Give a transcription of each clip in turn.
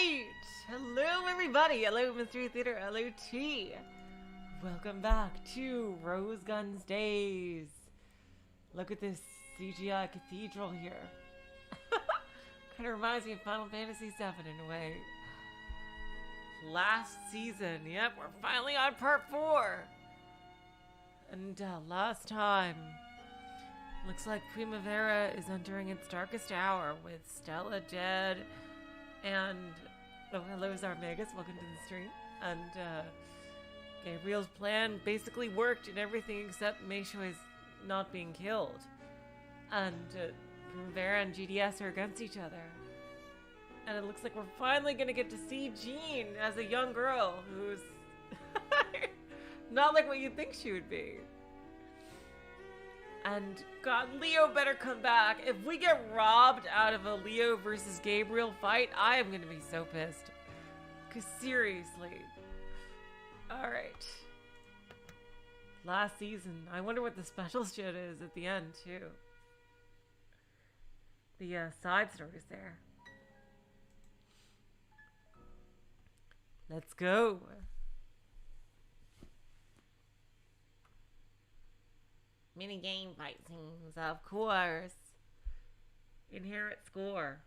right! Hello, everybody! Hello, Mystery Theater LOT! Welcome back to Rose Guns Days! Look at this CGI cathedral here. Kind of reminds me of Final Fantasy VII in a way. Last season, yep, we're finally on part 4! And last time, looks like Primavera is entering its darkest hour with Stella dead and... Oh, hello, Zarmagus, welcome to the stream. And Gabriel's plan basically worked in everything except Meishui's not being killed. And Primavera and GDS are against each other. And it looks like we're finally gonna get to see Jean as a young girl who's not like what you'd think she would be. And God, Leo better come back. If we get robbed out of a Leo versus Gabriel fight, I am gonna be so pissed. Cause seriously. Alright. Last season. I wonder what the special shit is at the end too. The side stories there. Let's go. Minigame fight scenes, of course. Inherit score.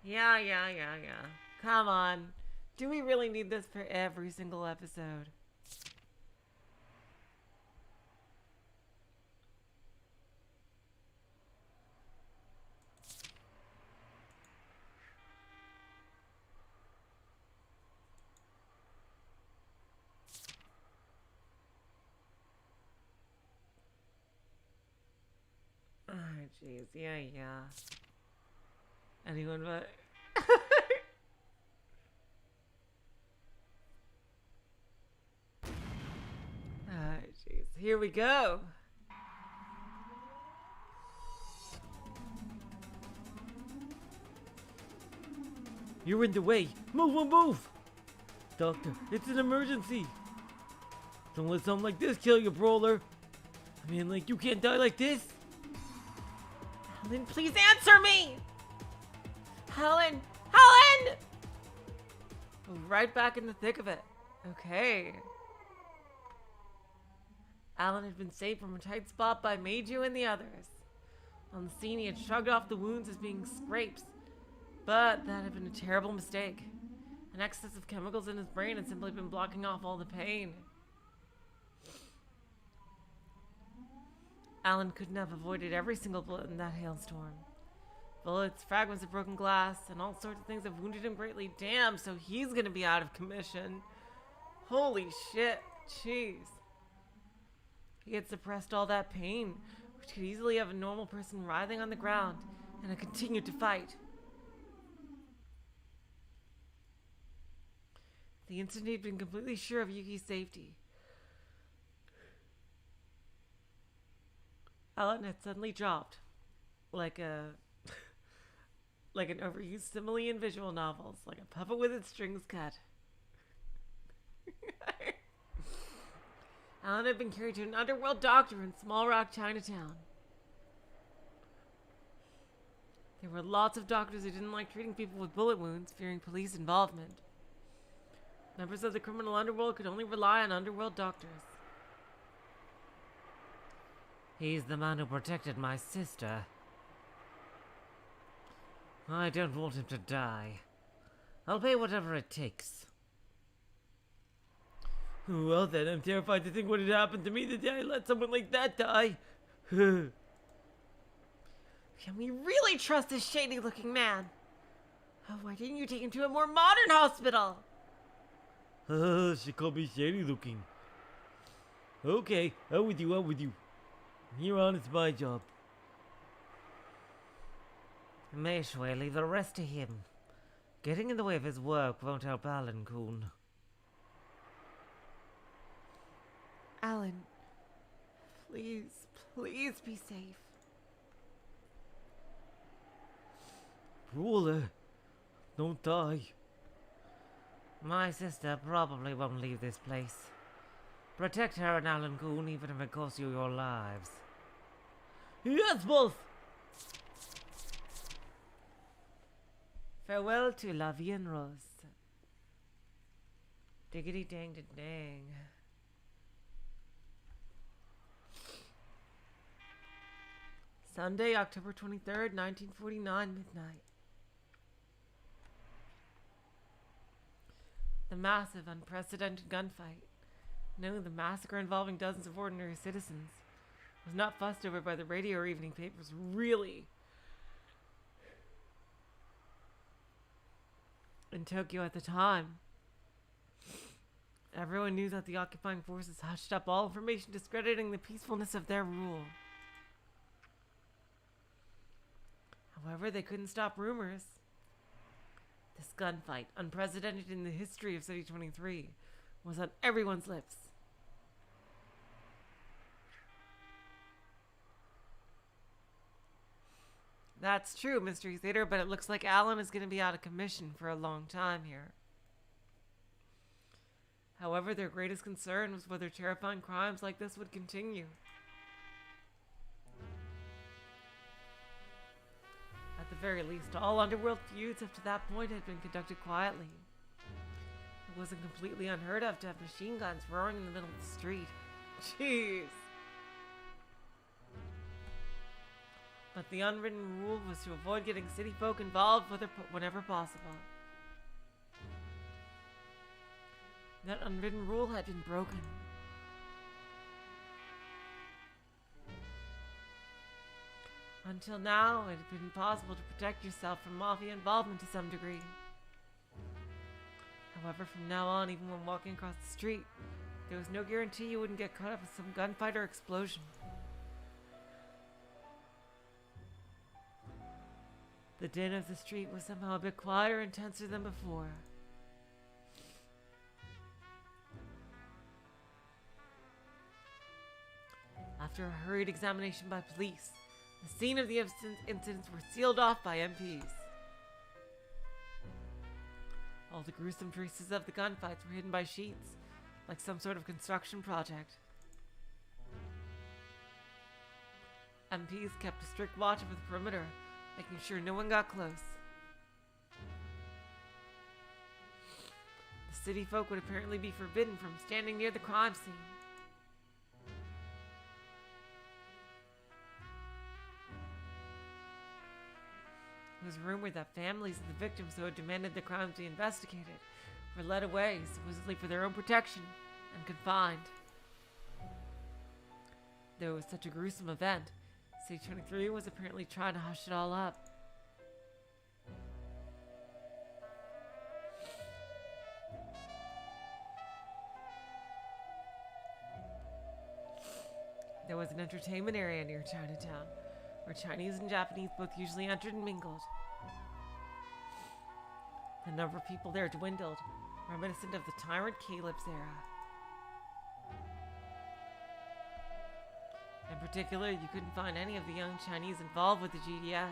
Yeah. Come on. Do we really need this for every single episode? Jeez, yeah. Anyone but... Jeez. Here we go. You're in the way. Move! Doctor, it's an emergency. Don't let something like this kill you, brawler. I mean, like, you can't die like this. Helen, please answer me! Helen! Right back in the thick of it. Okay. Alan had been saved from a tight spot by Meiju and the others. On the scene, he had shrugged off the wounds as being scrapes. But that had been a terrible mistake. An excess of chemicals in his brain had simply been blocking off all the pain. Alan couldn't have avoided every single bullet in that hailstorm. Bullets, fragments of broken glass, and all sorts of things have wounded him greatly. Damn, so he's gonna be out of commission. Holy shit. Jeez. He had suppressed all that pain, which could easily have a normal person writhing on the ground, and had continued to fight. The instant he'd been completely sure of Yuki's safety, Alan had suddenly dropped, like an overused simile in visual novels, like a puppet with its strings cut. Alan had been carried to an underworld doctor in Small Rock, Chinatown. There were lots of doctors who didn't like treating people with bullet wounds, fearing police involvement. Members of the criminal underworld could only rely on underworld doctors. He's the man who protected my sister. I don't want him to die. I'll pay whatever it takes. Well then, I'm terrified to think what had happened to me the day I let someone like that die. Can we really trust this shady-looking man? Oh, why didn't you take him to a more modern hospital? She called me shady-looking. Okay, out with you. From here on, it's my job. Meishui, leave the rest to him. Getting in the way of his work won't help Alan-kun. Alan, please be safe. Brawler, don't die. My sister probably won't leave this place. Protect her and Alan-kun even if it costs you your lives. Yes, boss! Farewell to La Vie en Rose. Diggity dang dang. Sunday, October 23rd, 1949, midnight. The massive, unprecedented gunfight, known the massacre involving dozens of ordinary citizens, was not fussed over by the radio or evening papers, really. In Tokyo at the time, everyone knew that the occupying forces hushed up all information discrediting the peacefulness of their rule. However, they couldn't stop rumors. This gunfight, unprecedented in the history of City 23, was on everyone's lips. That's true, Mystery Theater, but it looks like Alan is going to be out of commission for a long time here. However, their greatest concern was whether terrifying crimes like this would continue. At the very least, all underworld feuds up to that point had been conducted quietly. It wasn't completely unheard of to have machine guns roaring in the middle of the street. Jeez. But the unwritten rule was to avoid getting city folk involved whenever possible. That unwritten rule had been broken. Until now, it had been possible to protect yourself from mafia involvement to some degree. However, from now on, even when walking across the street, there was no guarantee you wouldn't get caught up in some gunfight or explosion. The din of the street was somehow a bit quieter and tenser than before. After a hurried examination by police, the scene of the incidents were sealed off by MPs. All the gruesome traces of the gunfights were hidden by sheets, like some sort of construction project. MPs kept a strict watch over the perimeter, making sure no one got close. The city folk would apparently be forbidden from standing near the crime scene. It was rumored that families of the victims who had demanded the crimes be investigated were led away, supposedly for their own protection, and confined. Though it was such a gruesome event, C-23 was apparently trying to hush it all up. There was an entertainment area near Chinatown, where Chinese and Japanese both usually entered and mingled. The number of people there dwindled, reminiscent of the Tyrant Caleb's era. In particular, you couldn't find any of the young Chinese involved with the GDS.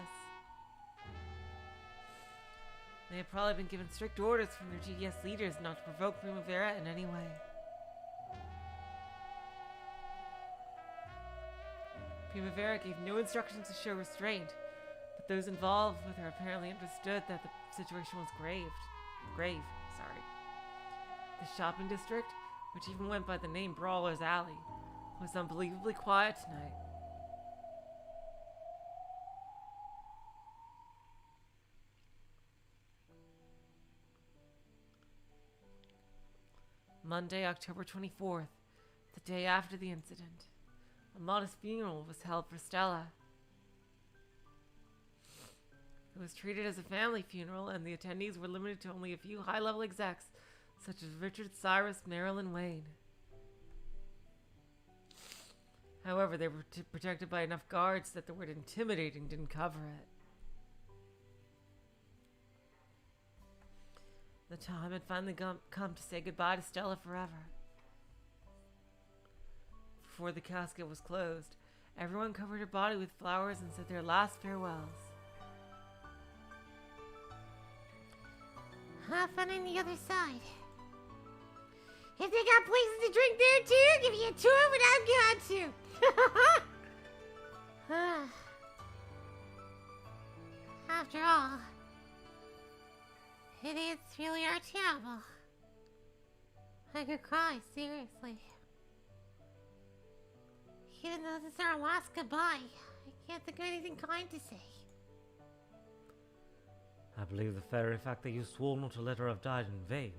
They had probably been given strict orders from their GDS leaders not to provoke Primavera in any way. Primavera gave no instructions to show restraint, but those involved with her apparently understood that the situation was grave. The shopping district, which even went by the name Brawler's Alley, was unbelievably quiet tonight. Monday, October 24th, the day after the incident, a modest funeral was held for Stella. It was treated as a family funeral, and the attendees were limited to only a few high-level execs, such as Richard Cyrus, Marilyn Wayne. However, they were protected by enough guards that the word intimidating didn't cover it. The time had finally come to say goodbye to Stella forever. Before the casket was closed, everyone covered her body with flowers and said their last farewells. Have fun on the other side. If they got places to drink there too, give you a tour without got to. After all, Idiots really are terrible. I could cry, seriously. Even though this is our last goodbye, I can't think of anything kind to say. I believe the very fact that you swore not to let her have died in vain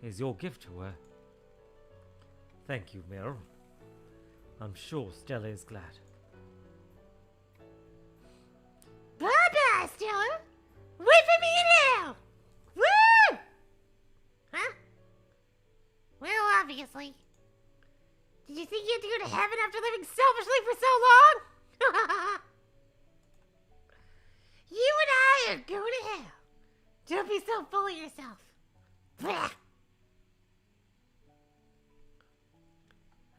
is your gift to her. Thank you, Meryl. I'm sure Stella is glad. Bye-bye, Stella! Wait for me now! Woo! Huh? Well, obviously. Did you think you had to go to heaven after living selfishly for so long? You and I are going to hell. Don't be so full of yourself. Blah.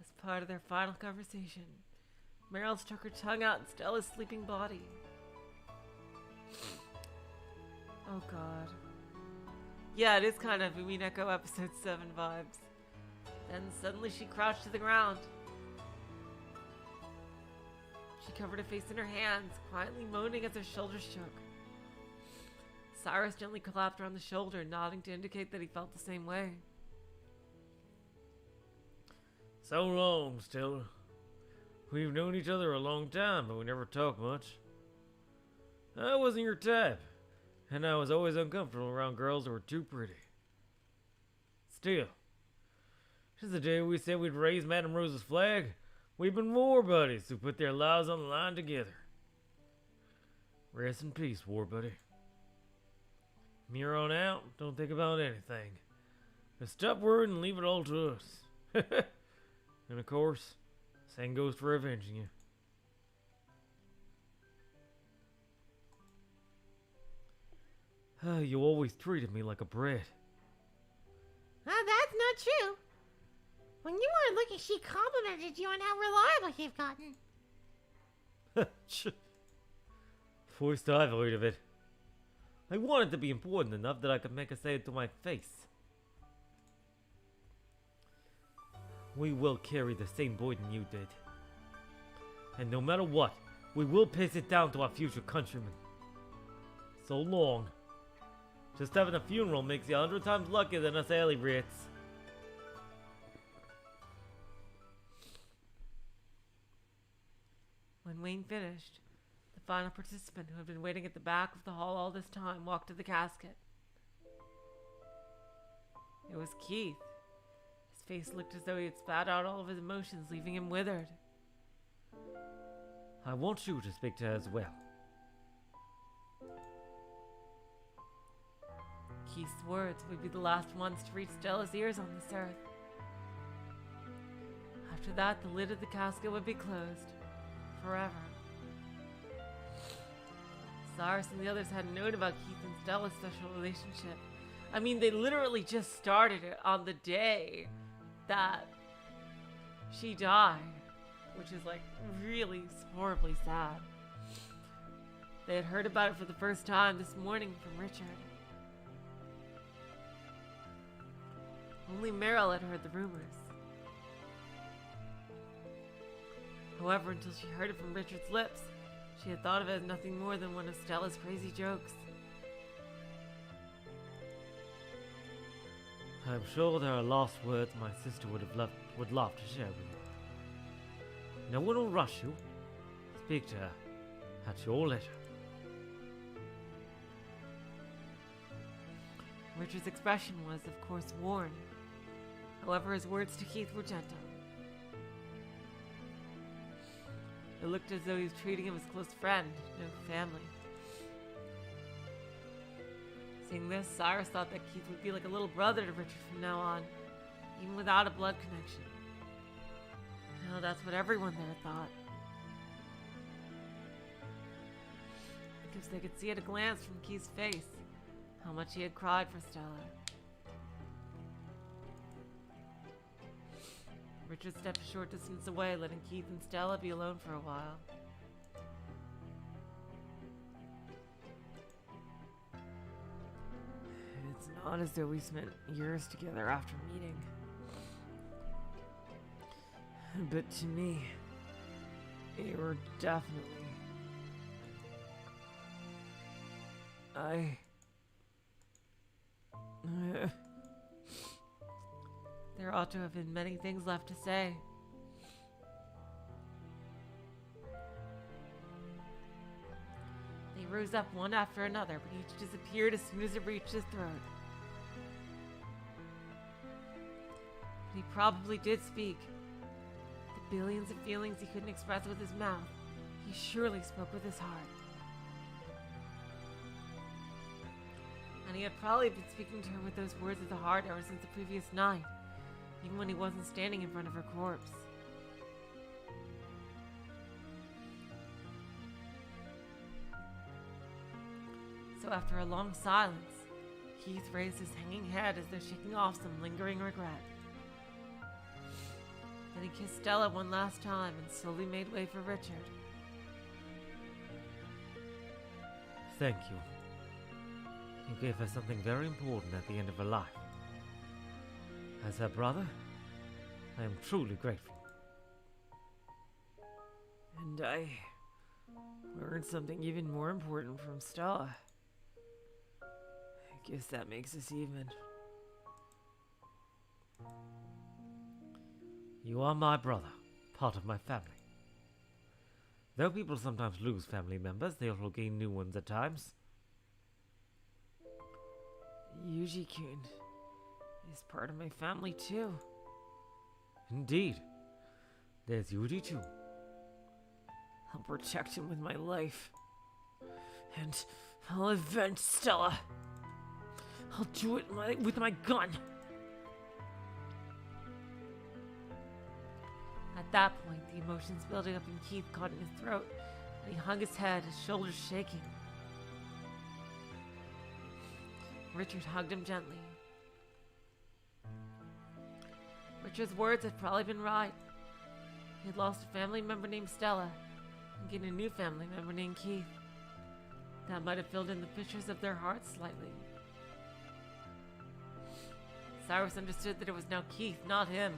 As part of their final conversation, Meryl stuck her tongue out in Stella's sleeping body. Oh god. Yeah, it is kind of Umineko episode 7 vibes. Then suddenly she crouched to the ground. She covered her face in her hands, quietly moaning as her shoulders shook. Cyrus gently clapped her on the shoulder, nodding to indicate that he felt the same way. So long, Stella. We've known each other a long time, but we never talked much. I wasn't your type, and I was always uncomfortable around girls who were too pretty. Still, since the day we said we'd raise Madame Rose's flag, we've been war buddies who put their lives on the line together. Rest in peace, war buddy. From here on out, don't think about anything. Just stop worrying and leave it all to us. And of course, same goes for avenging you. You always treated me like a brat. That's not true. When you weren't looking, she complimented you on how reliable you've gotten. First I've heard of it. I wanted to be important enough that I could make her say it to my face. We will carry the same burden you did. And no matter what, we will pass it down to our future countrymen. So long. Just having a funeral makes you 100 times luckier than us alley rats. When Wayne finished, the final participant who had been waiting at the back of the hall all this time walked to the casket. It was Keith. His face looked as though he had spat out all of his emotions, leaving him withered. I want you to speak to her as well. Keith's words would be the last ones to reach Stella's ears on this earth. After that, the lid of the casket would be closed. Forever. Cyrus and the others hadn't known about Keith and Stella's special relationship. I mean, they literally just started it on the day that she died, which is like really horribly sad. They had heard about it for the first time this morning from Richard. Only Meryl had heard the rumors. However, until she heard it from Richard's lips, she had thought of it as nothing more than one of Stella's crazy jokes. I'm sure there are lost words my sister would love to share with you. No one will rush you. Speak to her at your leisure. Richard's expression was, of course, worn. However, his words to Keith were gentle. It looked as though he was treating him as a close friend, no family. Seeing this, Cyrus thought that Keith would be like a little brother to Richard from now on, even without a blood connection. No, that's what everyone there thought. Because they could see at a glance from Keith's face how much he had cried for Stella. Richard stepped a short distance away, letting Keith and Stella be alone for a while. It's not as though we spent years together after meeting. But to me, you were definitely... There ought to have been many things left to say. They rose up one after another, but each disappeared as soon as it reached his throat. But he probably did speak. The billions of feelings he couldn't express with his mouth, he surely spoke with his heart. And he had probably been speaking to her with those words of the heart ever since the previous night, even when he wasn't standing in front of her corpse. So after a long silence, Keith raised his hanging head as though shaking off some lingering regret. Then he kissed Stella one last time and slowly made way for Richard. Thank you. You gave her something very important at the end of her life. As her brother, I am truly grateful. And I learned something even more important from Stella. I guess that makes us even. You are my brother, part of my family. Though people sometimes lose family members, they also gain new ones at times. Yuji-kun is part of my family too. Indeed. There's Yuji too. I'll protect him with my life. And I'll avenge Stella. I'll do it with my gun. At that point, the emotions building up in Keith caught in his throat, and he hung his head, his shoulders shaking. Richard hugged him gently. Richard's words had probably been right. He had lost a family member named Stella and gained a new family member named Keith. That might have filled in the fissures of their hearts slightly. Cyrus understood that it was now Keith, not him,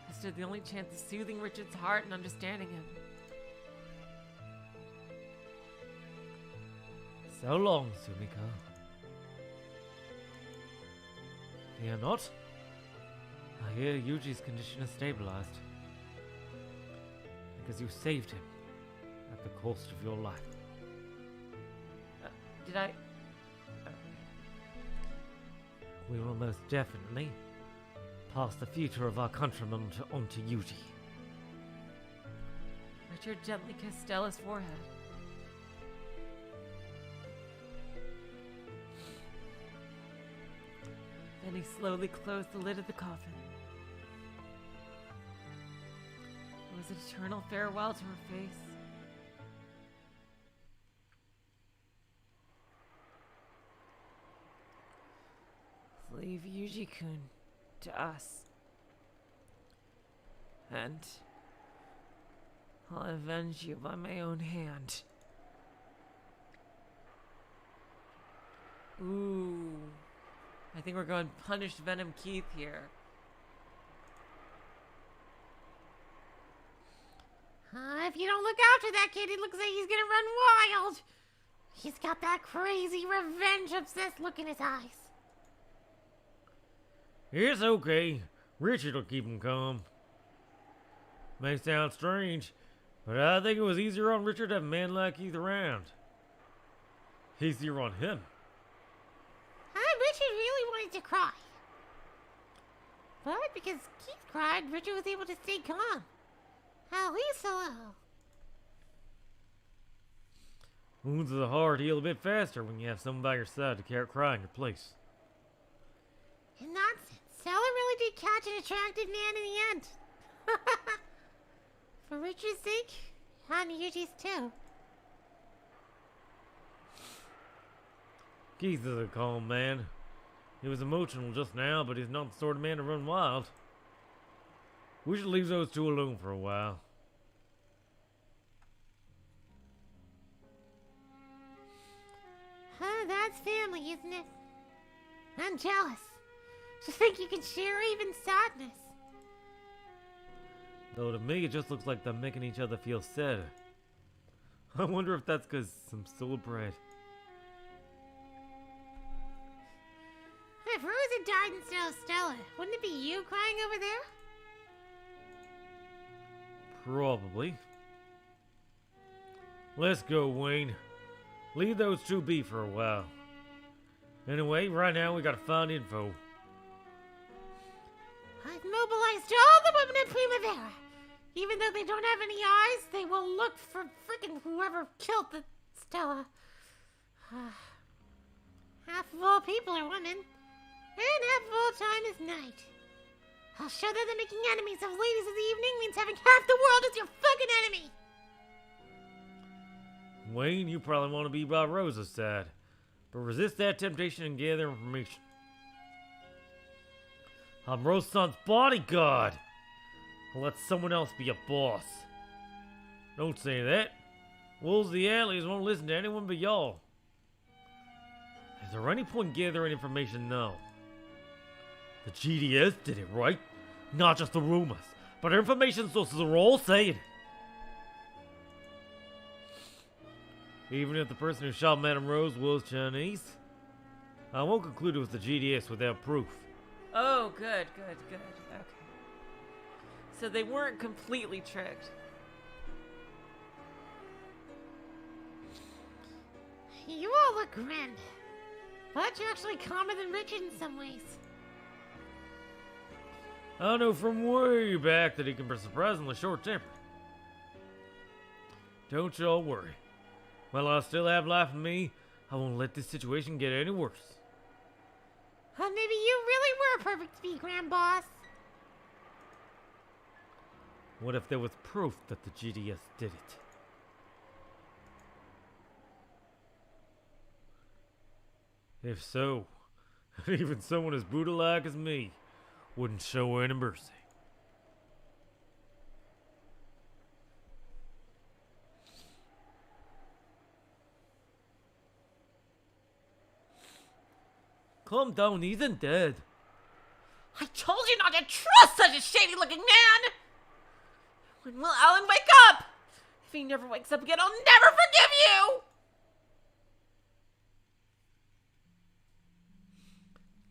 who stood the only chance of soothing Richard's heart and understanding him. So long, Sumiko. Fear not. I hear Yuji's condition has stabilized. Because you saved him at the cost of your life. Did I? We will most definitely pass the future of our countrymen onto Yuji. Richard gently kissed Stella's forehead. Then he slowly closed the lid of the coffin. It was an eternal farewell to her face. Leave Yuji-kun to us. And I'll avenge you by my own hand. Ooh. I think we're going punish Venom Keith here. If you don't look after that kid, it looks like he's gonna run wild. He's got that crazy revenge-obsessed look in his eyes. It's okay. Richard will keep him calm. May sound strange, but I think it was easier on Richard to have a man like Keith around. Easier on him. Richard really wanted to cry. But because Keith cried, Richard was able to stay calm. At least a little. Wounds of the heart heal a bit faster when you have someone by your side to cry in your place. In that sense, Stella really did catch an attractive man in the end. For Richard's sake, and Yuji's too. Keith is a calm man. He was emotional just now, but he's not the sort of man to run wild. We should leave those two alone for a while. That's family, isn't it? I'm jealous. To think you can share even sadness. Though to me, it just looks like them making each other feel sad. I wonder if that's because some soul bread. If Rose about Stella? Wouldn't it be you crying over there? Probably. Let's go, Wayne. Leave those two be for a while. Anyway, right now we gotta find info. I've mobilized all the women in Primavera. Even though they don't have any eyes, they will look for frickin' whoever killed the Stella. Half of all people are women, and half of all time is night. I'll show them that making enemies of ladies of the evening means having half the world as your fucking enemy. Wayne, you probably want to be by Rosa's side, but resist that temptation and gather information. I'm Rosan's bodyguard. I'll let someone else be a boss. Don't say that. Wolves the Alleys won't listen to anyone but y'all. Is there any point gathering information now? The GDS did it, right? Not just the rumors, but information sources are all saying it. Even if the person who shot Madame Rose was Chinese, I won't conclude it was the GDS without proof. Oh, good. Okay. So they weren't completely tricked. You all look grim, but you're actually calmer than Richard in some ways. I know from way back that he can be surprisingly short-tempered. Don't y'all worry. While I still have life in me, I won't let this situation get any worse. Maybe you really were perfect to be Grand Boss. What if there was proof that the GDS did it? If so, even someone as brutal-like as me wouldn't show any mercy. Calm down, he isn't dead. I told you not to trust such a shady-looking man! When will Alan wake up? If he never wakes up again, I'll never forgive you!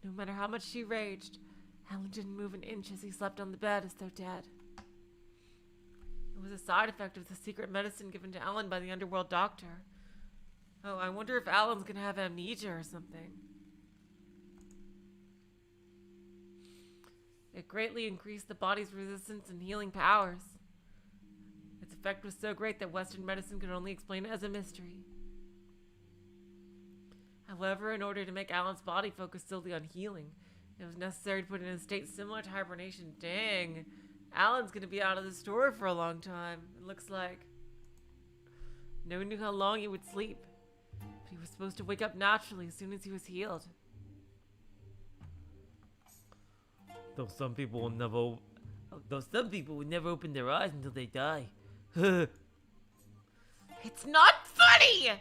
No matter how much she raged, Alan didn't move an inch as he slept on the bed as though dead. It was a side effect of the secret medicine given to Alan by the underworld doctor. Oh, I wonder if Alan's gonna have amnesia or something. It greatly increased the body's resistance and healing powers. Its effect was so great that Western medicine could only explain it as a mystery. However, in order to make Alan's body focus solely on healing, it was necessary to put it in a state similar to hibernation. Dang, Alan's gonna be out of the store for a long time, it looks like. No one knew how long he would sleep, but he was supposed to wake up naturally as soon as he was healed. Though some people will never open their eyes until they die. It's not funny!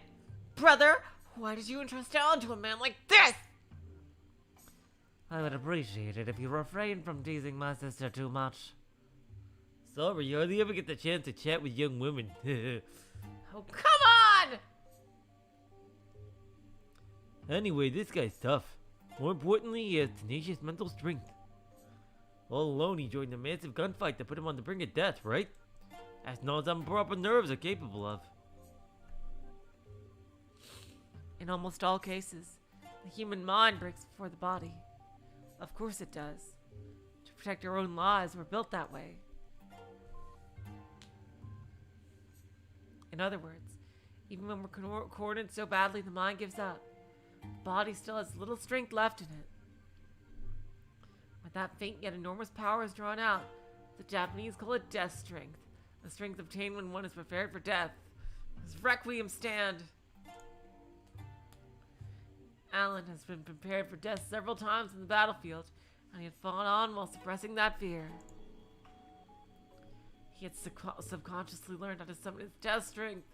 Brother, why did you entrust Alan to a man like this? I would appreciate it if you refrained from teasing my sister too much. Sorry, you hardly ever get the chance to chat with young women. Oh, come on! Anyway, this guy's tough. More importantly, he has tenacious mental strength. All alone, he joined a massive gunfight that put him on the brink of death, right? As no as proper nerves are capable of. In almost all cases, the human mind breaks before the body. Of course it does. To protect our own lives, we're built that way. In other words, even when we're coordinated so badly the mind gives up, the body still has little strength left in it. When that faint yet enormous power is drawn out, the Japanese call it death strength, the strength obtained when one is prepared for death. As requiem stand. Alan has been prepared for death several times in the battlefield, and he had fought on while suppressing that fear. He had subconsciously learned how to summon his death strength.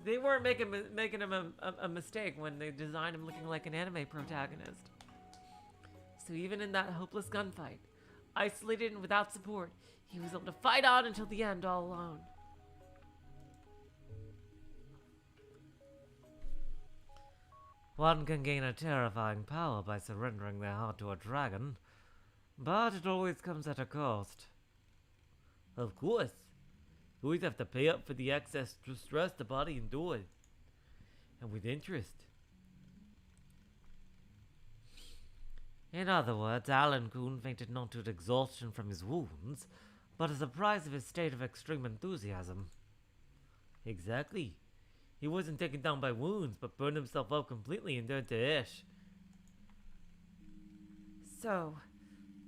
They weren't making him a mistake when they designed him looking like an anime protagonist. So even in that hopeless gunfight, isolated and without support, he was able to fight on until the end all alone. One can gain a terrifying power by surrendering their heart to a dragon, but it always comes at a cost. Of course, you always have to pay up for the excess stress the body endures, and with interest. In other words, Alan Kuhn fainted not due to exhaustion from his wounds, but as a price of his state of extreme enthusiasm. Exactly. He wasn't taken down by wounds, but burned himself up completely and turned to ash. So,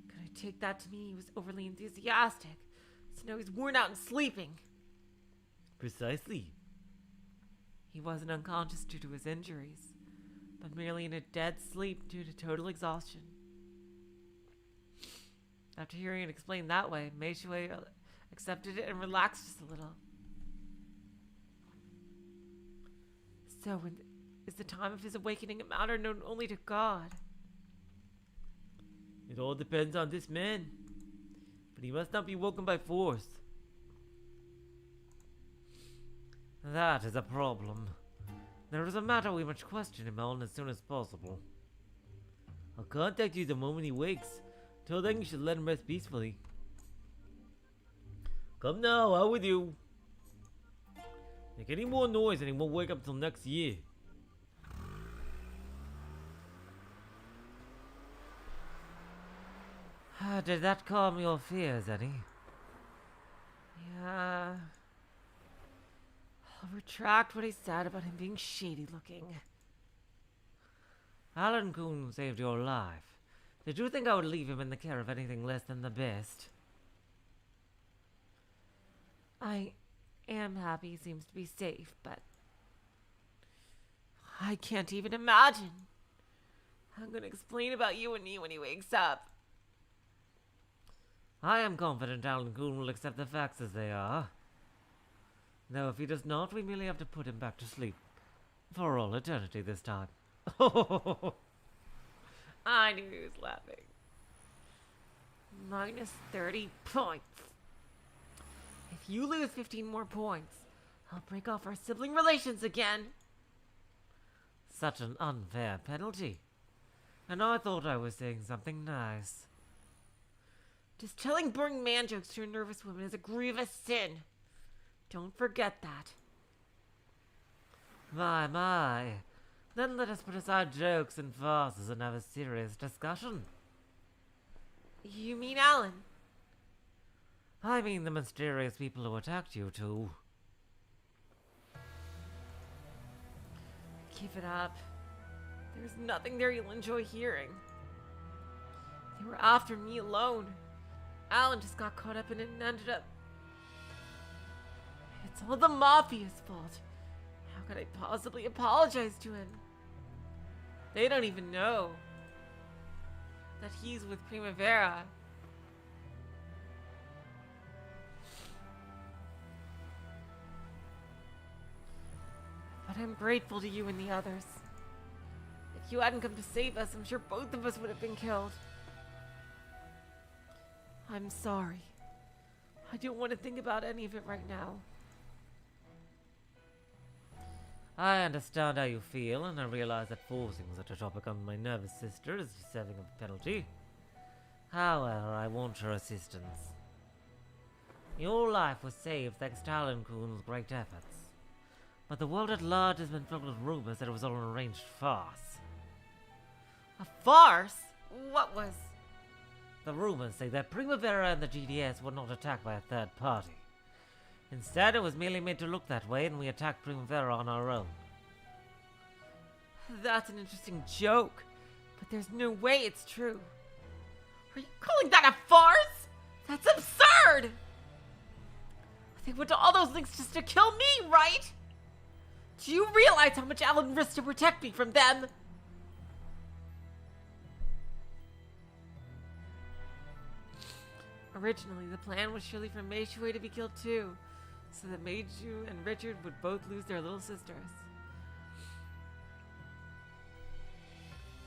could I take that to mean he was overly enthusiastic, so now he's worn out and sleeping? Precisely. He wasn't unconscious due to his injuries, but merely in a dead sleep due to total exhaustion. After hearing it explained that way, Meishui accepted it and relaxed just a little. So, is the time of his awakening a matter known only to God? It all depends on this man, but he must not be woken by force. That is a problem. There is a matter we must question him on as soon as possible. I'll contact you the moment he wakes. Till then, you should let him rest peacefully. Come now, out with you. Make any more noise and he won't wake up till next year. Did that calm your fears any? Yeah. I'll retract what he said about him being shady looking. Alan Kuhn saved your life. Did you think I would leave him in the care of anything less than the best? I am happy he seems to be safe, but I can't even imagine. I'm going to explain about you and me when he wakes up. I am confident Alan Kuhn will accept the facts as they are. Though if he does not, we merely have to put him back to sleep. For all eternity this time. I knew he was laughing. Minus 30 points. If you lose 15 more points, I'll break off our sibling relations again. Such an unfair penalty. And I thought I was saying something nice. Just telling boring man jokes to a nervous woman is a grievous sin. Don't forget that. My. Then let us put aside jokes and farces and have a serious discussion. You mean Alan? I mean the mysterious people who attacked you two. Keep it up. There's nothing there you'll enjoy hearing. They were after me alone. Alan just got caught up in it and ended up... It's all the Mafia's fault. How could I possibly apologize to him? They don't even know that he's with Primavera. But I'm grateful to you and the others. If you hadn't come to save us, I'm sure both of us would have been killed. I'm sorry. I don't want to think about any of it right now. I understand how you feel, and I realize that forcing such a topic on my nervous sister is deserving of a penalty. However, I want your assistance. Your life was saved thanks to Alan Kuhn's great efforts. But the world at large has been filled with rumors that it was all an arranged farce. A farce? What was? The rumors say that Primavera and the GDS were not attacked by a third party. Instead, it was merely made to look that way, and we attacked Primavera on our own. That's an interesting joke, but there's no way it's true. Are you calling that a farce? That's absurd! They went to all those links just to kill me, right? Do you realize how much Alan risked to protect me from them? Originally, the plan was surely for Meishui to be killed too, so that Meiju and Richard would both lose their little sisters.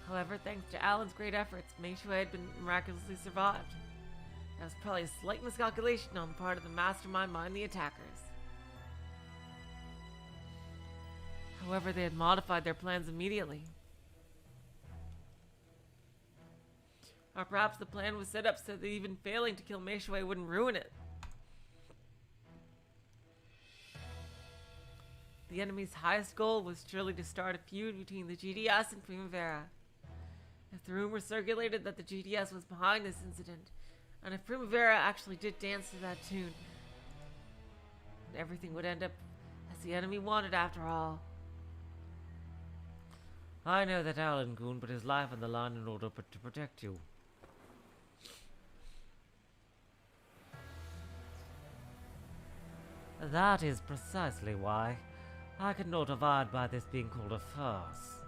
However, thanks to Alan's great efforts, Meishui had been miraculously survived. That was probably a slight miscalculation on the part of the mastermind behind the attackers. However, they had modified their plans immediately. Or perhaps the plan was set up so that even failing to kill Meishui wouldn't ruin it. The enemy's highest goal was surely to start a feud between the GDS and Primavera. If the rumor circulated that the GDS was behind this incident, and if Primavera actually did dance to that tune, then everything would end up as the enemy wanted after all. I know that Alan-kun put his life on the line in order to protect you. That is precisely why I could not abide by this being called a farce.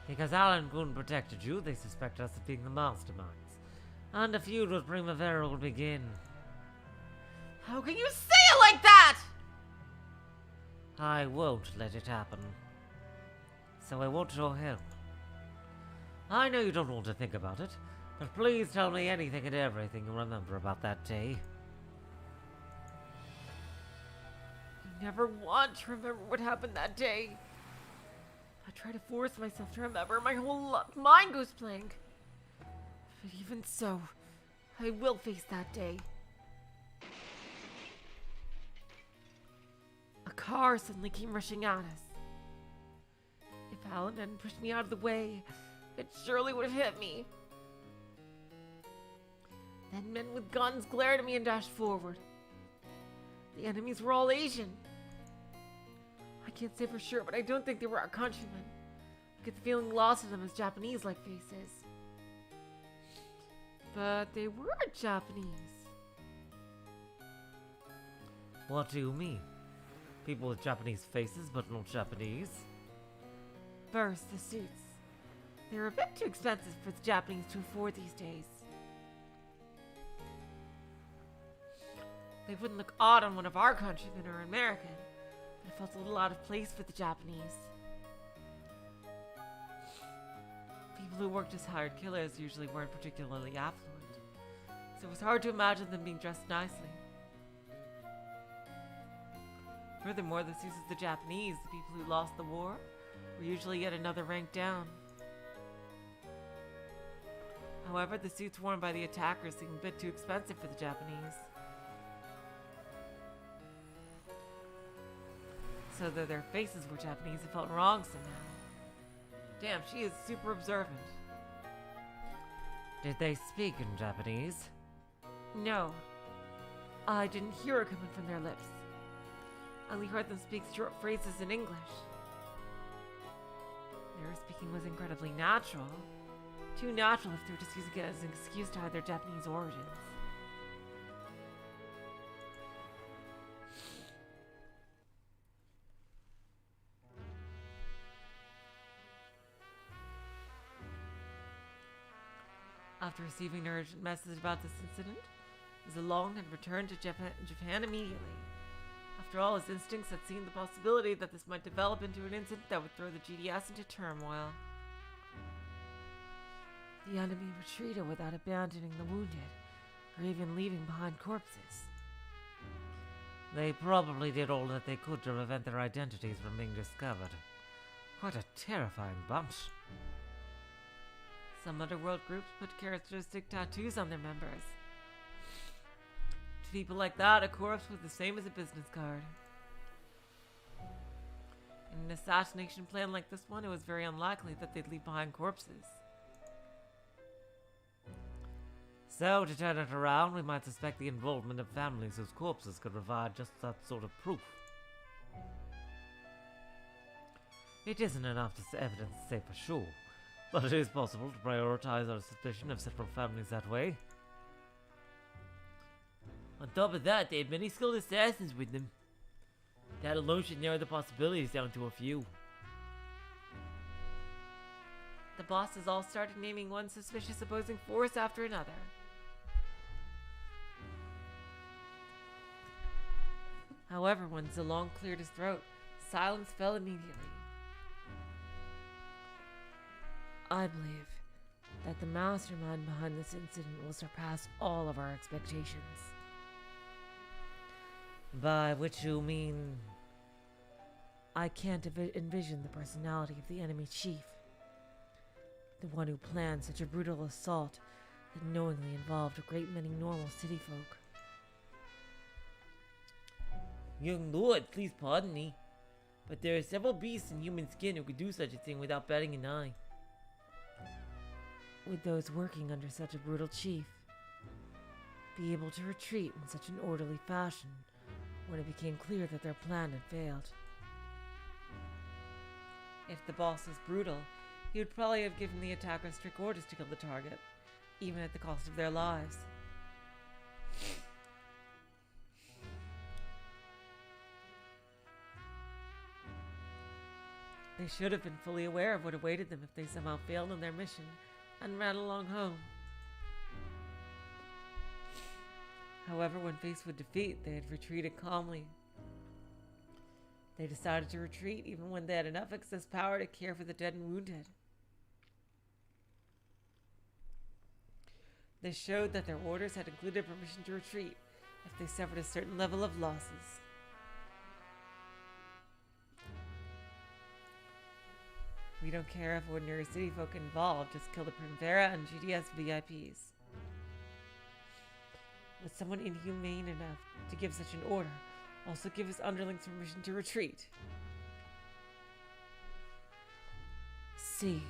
Because Alan-kun protected you, they suspect us of being the masterminds, and a feud with Primavera will begin. How can you say it like that? I won't let it happen. So I want your help. I know you don't want to think about it, but please tell me anything and everything you remember about that day. I never want to remember what happened that day. I try to force myself to remember. My whole mind goes blank. But even so, I will face that day. A car suddenly came rushing at us. If Alan hadn't pushed me out of the way, it surely would have hit me. Then men with guns glared at me and dashed forward. The enemies were all Asian. I can't say for sure, but I don't think they were our countrymen. I get the feeling lots of them as Japanese-like faces. But they were Japanese. What do you mean? People with Japanese faces, but not Japanese? First, the suits. They're a bit too expensive for the Japanese to afford these days. They wouldn't look odd on one of our countrymen or American, but it felt a little out of place for the Japanese. People who worked as hired killers usually weren't particularly affluent, so it was hard to imagine them being dressed nicely. Furthermore, the suits of the Japanese, the people who lost the war, were usually yet another rank down. However, the suits worn by the attackers seemed a bit too expensive for the Japanese. So though their faces were Japanese, it felt wrong somehow. Damn, she is super observant. Did they speak in Japanese? No. I didn't hear it coming from their lips. I only heard them speak short phrases in English. Their speaking was incredibly natural. Too natural if they were just using it as an excuse to hide their Japanese origins. After receiving an urgent message about this incident, Zalong had returned to Japan immediately. After all, his instincts had seen the possibility that this might develop into an incident that would throw the GDS into turmoil. The enemy retreated without abandoning the wounded, or even leaving behind corpses. They probably did all that they could to prevent their identities from being discovered. What a terrifying bunch. Some underworld groups put characteristic tattoos on their members. To people like that, a corpse was the same as a business card. In an assassination plan like this one, it was very unlikely that they'd leave behind corpses. So, to turn it around, we might suspect the involvement of families whose corpses could provide just that sort of proof. It isn't enough evidence to say for sure, but it is possible to prioritize our suspicion of several families that way. On top of that, they had many skilled assassins with them. That alone should narrow the possibilities down to a few. The bosses all started naming one suspicious opposing force after another. However, when Zalong cleared his throat, silence fell immediately. I believe that the mastermind behind this incident will surpass all of our expectations. By which you mean... I can't envision the personality of the enemy chief. The one who planned such a brutal assault that knowingly involved a great many normal city folk. Young lord, please pardon me, but there are several beasts in human skin who could do such a thing without batting an eye. Would those working under such a brutal chief be able to retreat in such an orderly fashion when it became clear that their plan had failed? If the boss is brutal, he would probably have given the attackers strict orders to kill the target, even at the cost of their lives. They should have been fully aware of what awaited them if they somehow failed on their mission and ran along home. However, when faced with defeat, they had retreated calmly. They decided to retreat even when they had enough excess power to care for the dead and wounded. This showed that their orders had included permission to retreat if they suffered a certain level of losses. We don't care if ordinary city folk involved, just kill the Primavera and GDS VIPs. Would someone inhumane enough to give such an order also give his underlings permission to retreat? See,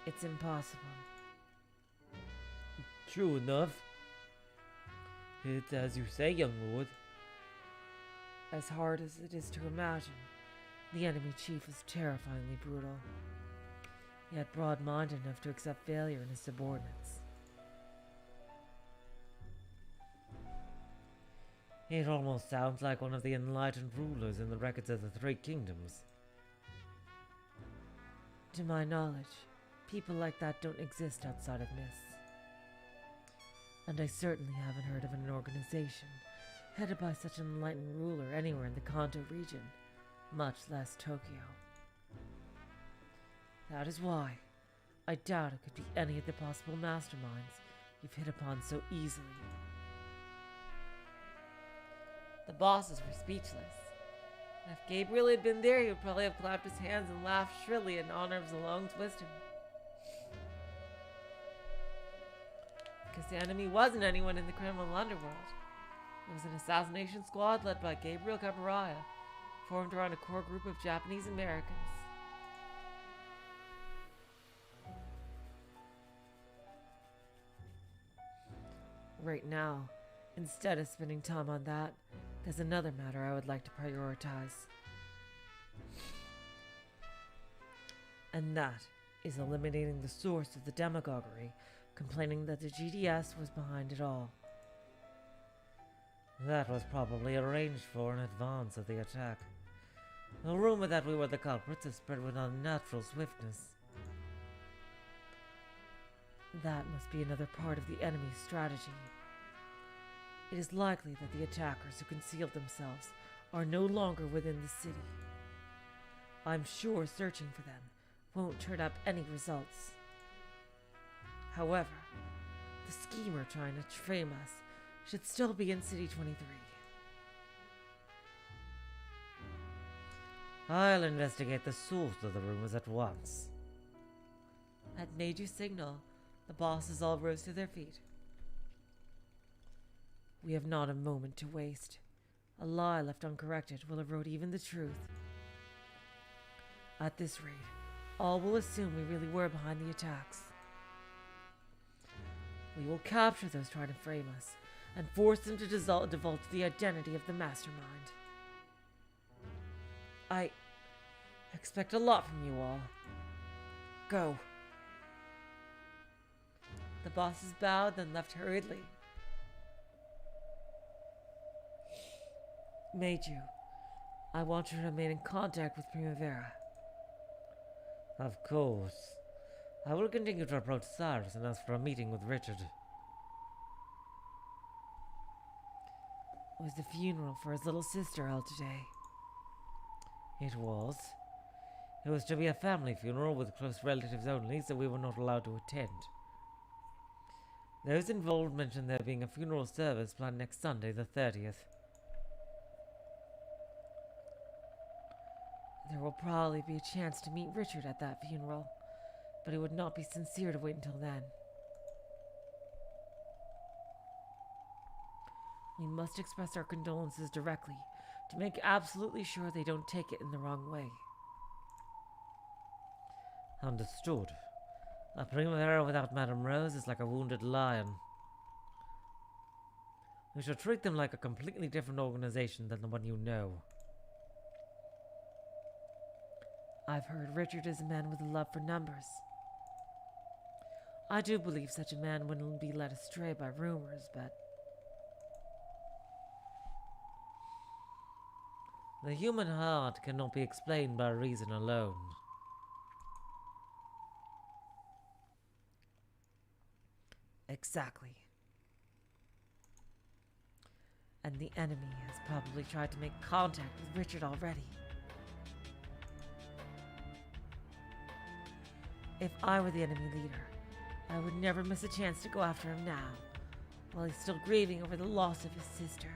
it's impossible. True enough. It's as you say, young lord. As hard as it is to imagine, the enemy chief is terrifyingly brutal, yet broad-minded enough to accept failure in his subordinates. It almost sounds like one of the enlightened rulers in the records of the Three Kingdoms. To my knowledge, people like that don't exist outside of myths. And I certainly haven't heard of an organization headed by such an enlightened ruler anywhere in the Kanto region, much less Tokyo. That is why I doubt it could be any of the possible masterminds you've hit upon so easily. The bosses were speechless. And if Gabriel had been there, he would probably have clapped his hands and laughed shrilly in honor of Zalong's wisdom. Because the enemy wasn't anyone in the criminal underworld. It was an assassination squad led by Gabriel Cabaraya, formed around a core group of Japanese Americans. Right now, instead of spending time on that, there's another matter I would like to prioritize. And that is eliminating the source of the demagoguery, complaining that the GDS was behind it all. That was probably arranged for in advance of the attack. The rumor that we were the culprits has spread with unnatural swiftness. That must be another part of the enemy's strategy. It is likely that the attackers who concealed themselves are no longer within the city. I'm sure searching for them won't turn up any results. However, the schemer trying to frame us should still be in City 23. I'll investigate the source of the rumors at once. At Maju's signal, the bosses all rose to their feet. We have not a moment to waste. A lie left uncorrected will erode even the truth. At this rate, all will assume we really were behind the attacks. We will capture those trying to frame us and force them to divulge the identity of the mastermind. I expect a lot from you all. Go. The bosses bowed, then left hurriedly. Meiju, I want you to remain in contact with Primavera. Of course. I will continue to approach Cyrus and ask for a meeting with Richard. Was the funeral for his little sister held today? It was. It was to be a family funeral with close relatives only, so we were not allowed to attend. Those involved mentioned there being a funeral service planned next Sunday, the 30th. There will probably be a chance to meet Richard at that funeral, but it would not be sincere to wait until then. We must express our condolences directly to make absolutely sure they don't take it in the wrong way. Understood. A Primavera without Madame Rose is like a wounded lion. We should treat them like a completely different organization than the one you know. I've heard Richard is a man with a love for numbers. I do believe such a man wouldn't be led astray by rumors, but the human heart cannot be explained by reason alone. exactly. And the enemy has probably tried to make contact with Richard already. If I were the enemy leader, I would never miss a chance to go after him now, while he's still grieving over the loss of his sister.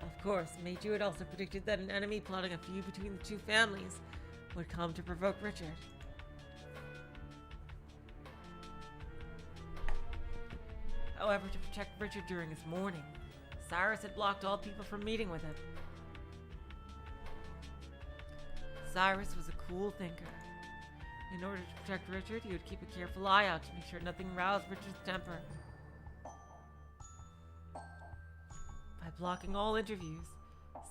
Of course, Major had also predicted that an enemy plotting a feud between the two families would come to provoke Richard. However, to protect Richard during his mourning, Cyrus had blocked all people from meeting with him. Cyrus was a cool thinker. In order to protect Richard, he would keep a careful eye out to make sure nothing roused Richard's temper. By blocking all interviews,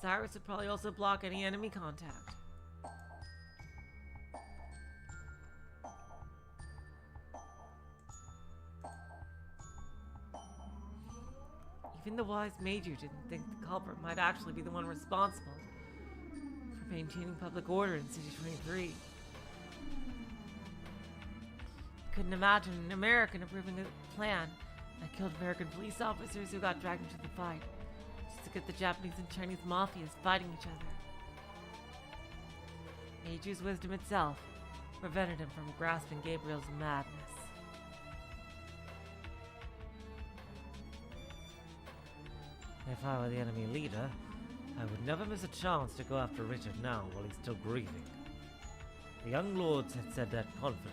Cyrus would probably also block any enemy contact. Even the wise Major didn't think the culprit might actually be the one responsible for maintaining public order in City 23. He couldn't imagine an American approving a plan that killed American police officers who got dragged into the fight, just to get the Japanese and Chinese mafias fighting each other. Major's wisdom itself prevented him from grasping Gabriel's madness. If I were the enemy leader, I would never miss a chance to go after Richard now while he's still grieving. The young lords had said that confidently.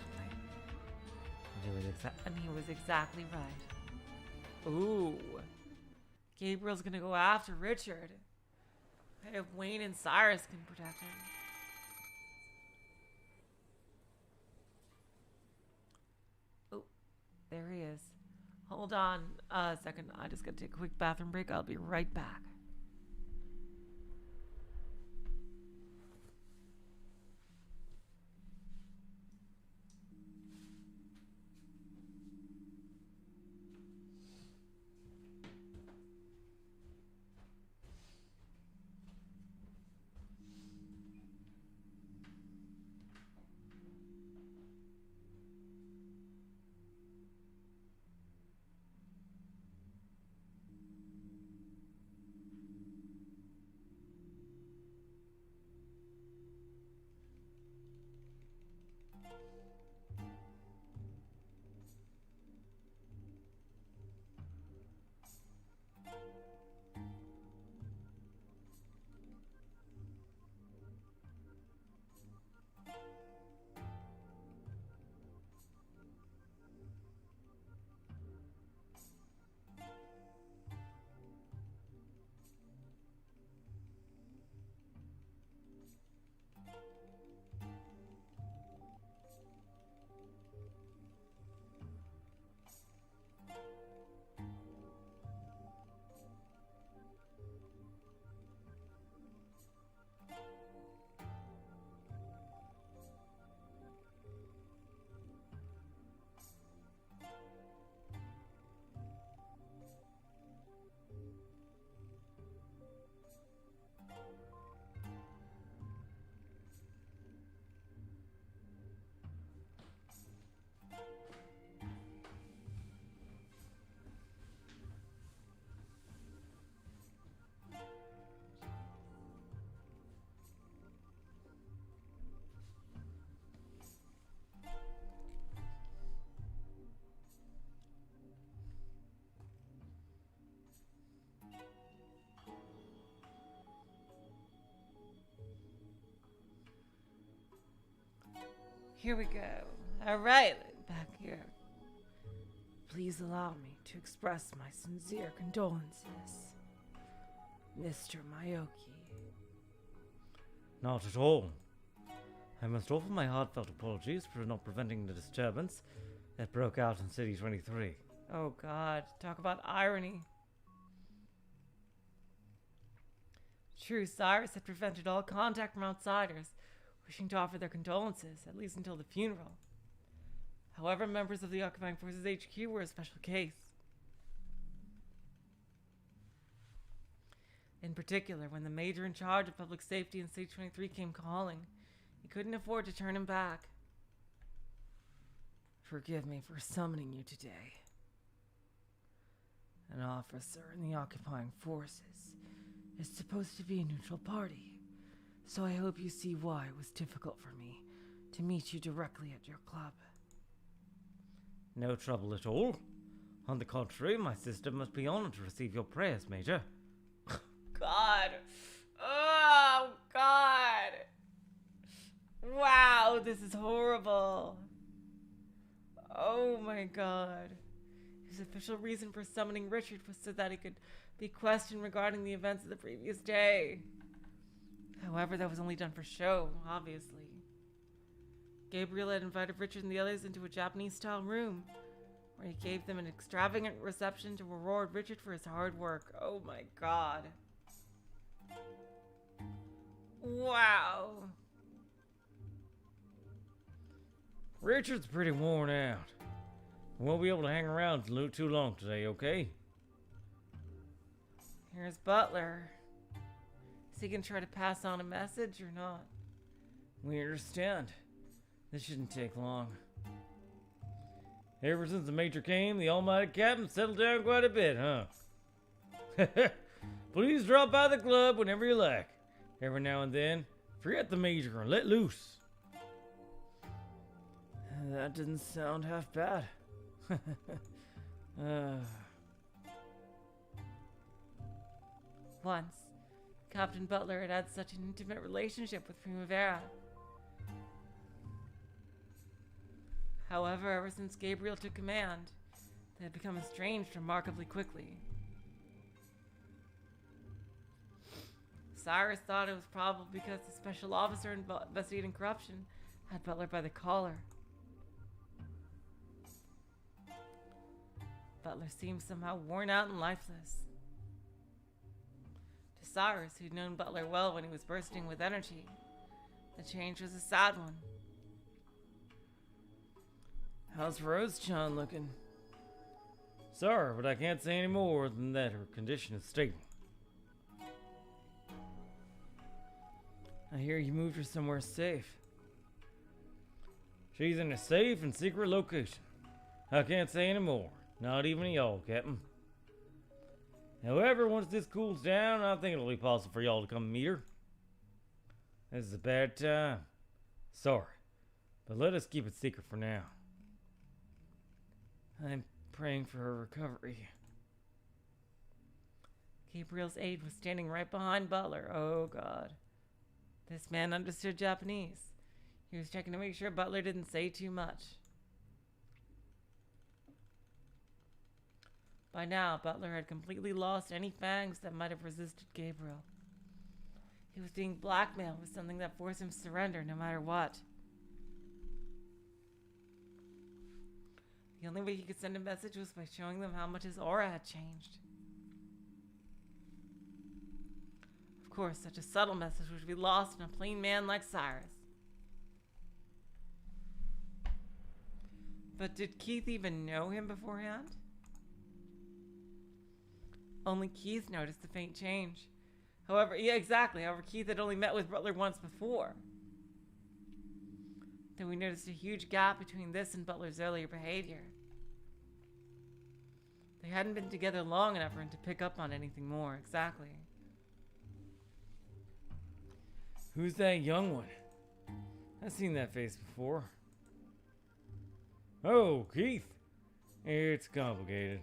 And he was exactly right. Ooh. Gabriel's gonna go after Richard. If Wayne and Cyrus can protect him. Oh, there he is. Hold on a second. I just gotta take a quick bathroom break. I'll be right back. Here we go. All right, back here. Please allow me to express my sincere condolences, Mr. Mayoki. Not at all. I must offer my heartfelt apologies for not preventing the disturbance that broke out in City 23. Oh God, talk about irony. True, Cyrus had prevented all contact from outsiders, wishing to offer their condolences, at least until the funeral. However, members of the occupying forces HQ were a special case. In particular, when the major in charge of public safety in City 23 came calling, he couldn't afford to turn him back. Forgive me for summoning you today. An officer in the occupying forces is supposed to be a neutral party, so I hope you see why it was difficult for me to meet you directly at your club. No trouble at all. On the contrary, my sister must be honored to receive your prayers, Major. God. Oh, God. Wow, this is horrible. Oh, my God. His official reason for summoning Richard was so that he could be questioned regarding the events of the previous day. However, that was only done for show, obviously. Gabriel had invited Richard and the others into a Japanese-style room, where he gave them an extravagant reception to reward Richard for his hard work. Oh my God. Wow. Richard's pretty worn out. We won't be able to hang around too long today, okay? Here's Butler. Is he gonna try to pass on a message or not? We understand. This shouldn't take long. Ever since the Major came, the almighty captain settled down quite a bit, huh? Please drop by the club whenever you like. Every now and then, forget the Major and let loose. That didn't sound half bad. Once, Captain Butler had such an intimate relationship with Primavera. However, ever since Gabriel took command, they had become estranged remarkably quickly. Cyrus thought it was probable because the special officer investigating corruption had Butler by the collar. Butler seemed somehow worn out and lifeless. To Cyrus, who'd known Butler well when he was bursting with energy, the change was a sad one. How's Rose-chan looking? Sorry, but I can't say any more than that her condition is stable. I hear you moved her somewhere safe. She's in a safe and secret location. I can't say any more. Not even y'all, Captain. However, once this cools down, I think it'll be possible for y'all to come meet her. This is a bad time. Sorry, but let us keep it secret for now. I'm praying for her recovery. Gabriel's aide was standing right behind Butler. Oh, God. This man understood Japanese. He was checking to make sure Butler didn't say too much. By now, Butler had completely lost any fangs that might have resisted Gabriel. He was being blackmailed with something that forced him to surrender no matter what. The only way he could send a message was by showing them how much his aura had changed. Of course, such a subtle message would be lost on a plain man like Cyrus. But did Keith even know him beforehand? Only Keith noticed the faint change. However, Keith had only met with Butler once before. Then we noticed a huge gap between this and Butler's earlier behavior. They hadn't been together long enough for him to pick up on anything more, exactly. Who's that young one? I've seen that face before. Oh, Keith. It's complicated.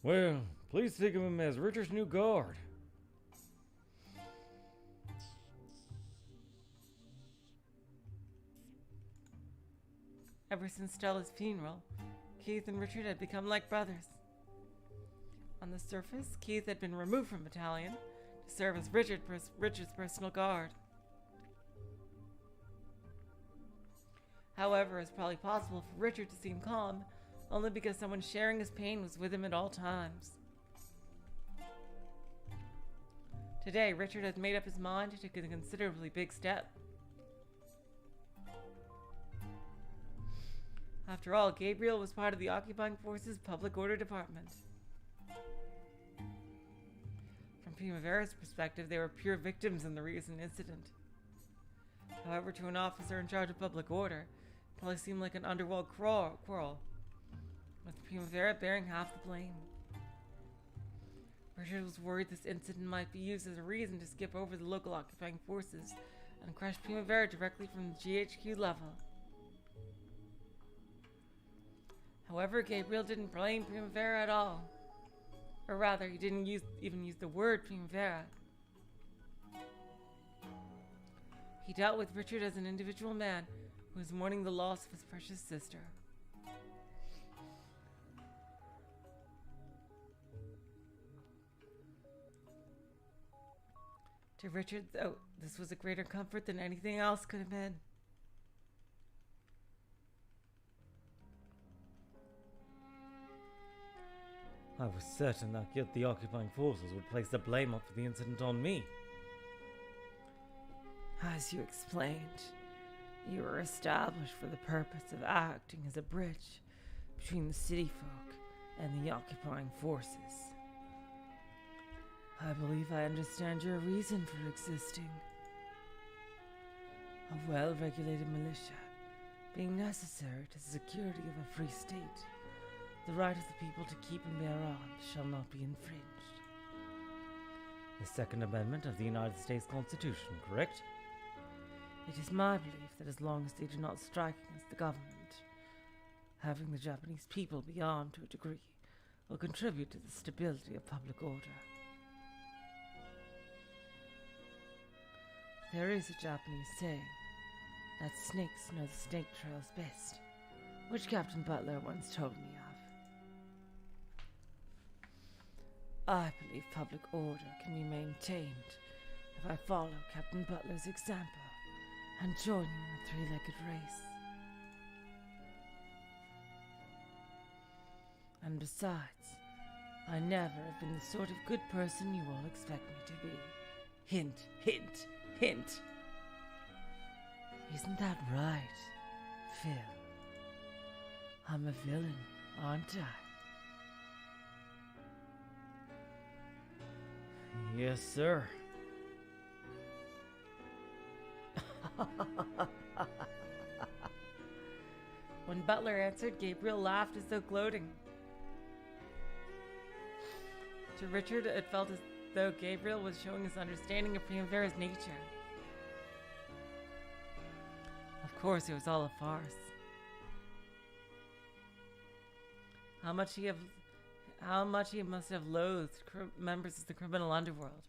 Well, please think of him as Richard's new guard. Ever since Stella's funeral, Keith and Richard had become like brothers. On the surface, Keith had been removed from battalion to serve as Richard's personal guard. However, it's probably possible for Richard to seem calm only because someone sharing his pain was with him at all times. Today, Richard had made up his mind to take a considerably big step. After all, Gabriel was part of the occupying forces' public order department. From Primavera's perspective, they were pure victims in the recent incident. However, to an officer in charge of public order, it probably seemed like an underworld quarrel, with Primavera bearing half the blame. Richard was worried this incident might be used as a reason to skip over the local occupying forces and crush Primavera directly from the GHQ level. However, Gabriel didn't blame Primavera at all. Or rather, he didn't even use the word Primavera. He dealt with Richard as an individual man who was mourning the loss of his precious sister. To Richard, though, this was a greater comfort than anything else could have been. I was certain that the occupying forces would place the blame for the incident on me. As you explained, you were established for the purpose of acting as a bridge between the city folk and the occupying forces. I believe I understand your reason for existing. A well-regulated militia being necessary to the security of a free state. The right of the people to keep and bear arms shall not be infringed. The Second Amendment of the United States Constitution, correct? It is my belief that as long as they do not strike against the government, having the Japanese people be armed to a degree will contribute to the stability of public order. There is a Japanese saying that snakes know the snake trails best, which Captain Butler once told me of. I believe public order can be maintained if I follow Captain Butler's example and join him in a three-legged race. And besides, I never have been the sort of good person you all expect me to be. Hint, hint, hint. Isn't that right, Phil? I'm a villain, aren't I? Yes, sir. When Butler answered, Gabriel laughed as though gloating. To Richard, it felt as though Gabriel was showing his understanding of Primavera's nature. Of course, it was all a farce. How much he must have loathed members of the criminal underworld.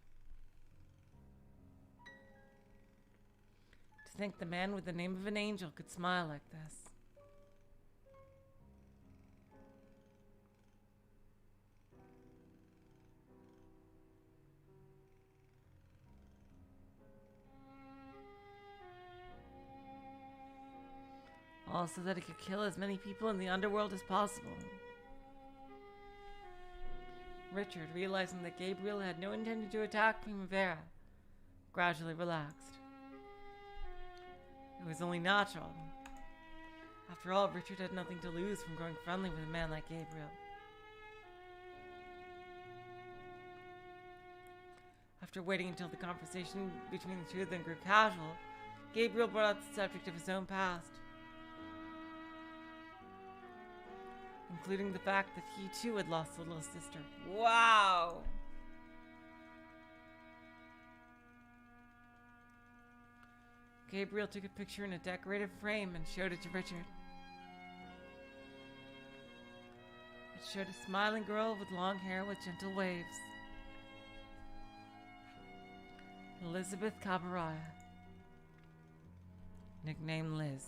To think the man with the name of an angel could smile like this. Also that he could kill as many people in the underworld as possible. Richard, realizing that Gabriel had no intention to attack Primavera, gradually relaxed. It was only natural. After all, Richard had nothing to lose from growing friendly with a man like Gabriel. After waiting until the conversation between the two of them grew casual, Gabriel brought up the subject of his own past, including the fact that he too had lost a little sister. Wow! Gabriel took a picture in a decorative frame and showed it to Richard. It showed a smiling girl with long hair with gentle waves. Elizabeth Cabaraya, nicknamed Liz.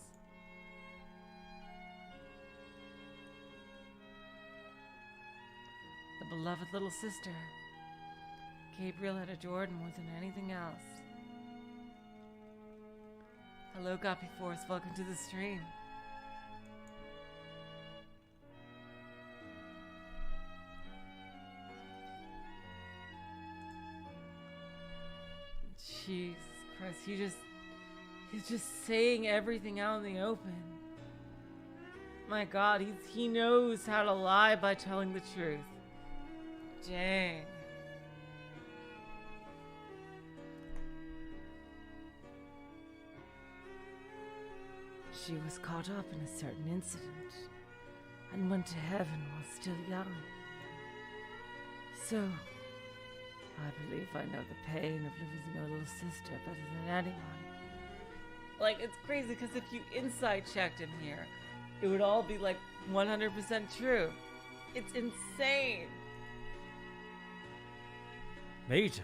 beloved little sister Gabriel had adored more than anything else. Hello, Guppy Force. Welcome to the stream. Jesus Christ, he's just saying everything out in the open. My God, he knows how to lie by telling the truth. Dang. She was caught up in a certain incident and went to heaven while still young. So, I believe I know the pain of losing a little sister better than anyone. Like, it's crazy because if you inside checked him here, it would all be like 100% true. It's insane. Major.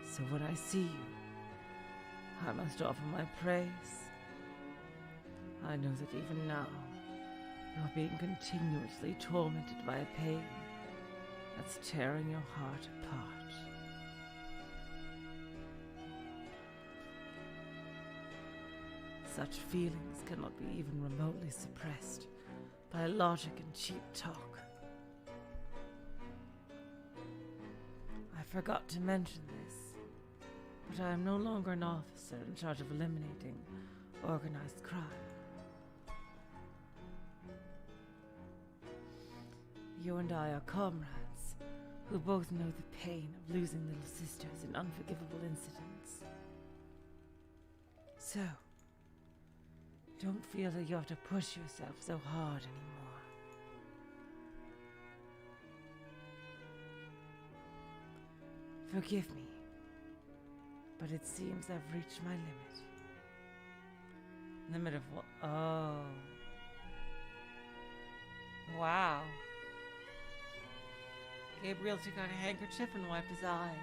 So when I see you, I must offer my praise. I know that even now, you're being continuously tormented by a pain that's tearing your heart apart. Such feelings cannot be even remotely suppressed by logic and cheap talk. I forgot to mention this, but I am no longer an officer in charge of eliminating organized crime. You and I are comrades who both know the pain of losing little sisters in unforgivable incidents. So, don't feel that you have to push yourself so hard anymore. Forgive me, but it seems I've reached my limit. Limit of what? Oh. Wow. Gabriel took out a handkerchief and wiped his eyes.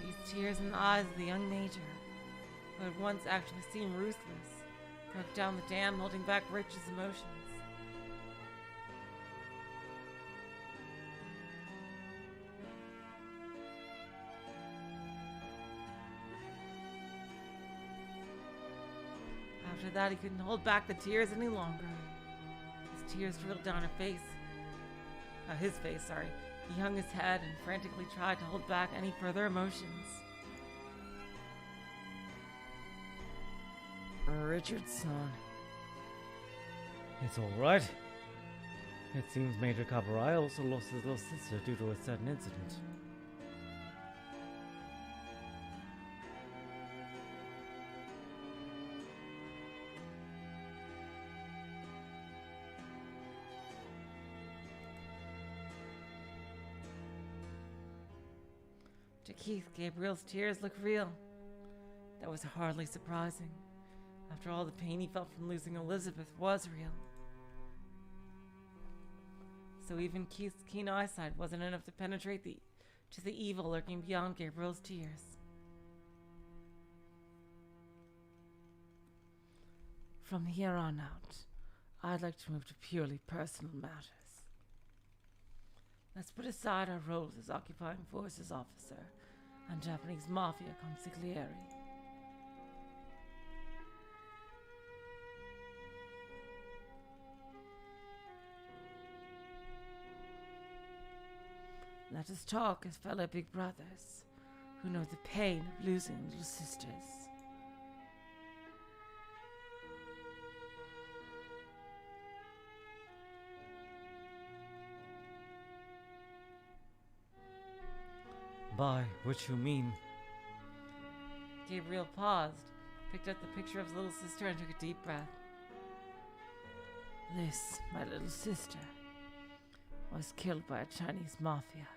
These tears in the eyes of the young major, who had once actually seemed ruthless, broke down the dam holding back Rich's emotions. After that, he couldn't hold back the tears any longer. His tears drilled down his face. He hung his head and frantically tried to hold back any further emotions. Richard's son. It's all right. It seems Major Cabral also lost his little sister due to a sudden incident. To Keith, Gabriel's tears looked real. That was hardly surprising. After all, the pain he felt from losing Elizabeth was real. So even Keith's keen eyesight wasn't enough to penetrate to the evil lurking beyond Gabriel's tears. From here on out, I'd like to move to purely personal matters. Let's put aside our roles as occupying forces officer and Japanese mafia consigliere. Let us talk as fellow big brothers who know the pain of losing little sisters. By which you mean? Gabriel paused, picked up the picture of his little sister and took a deep breath. This, my little sister, was killed by a Chinese mafia.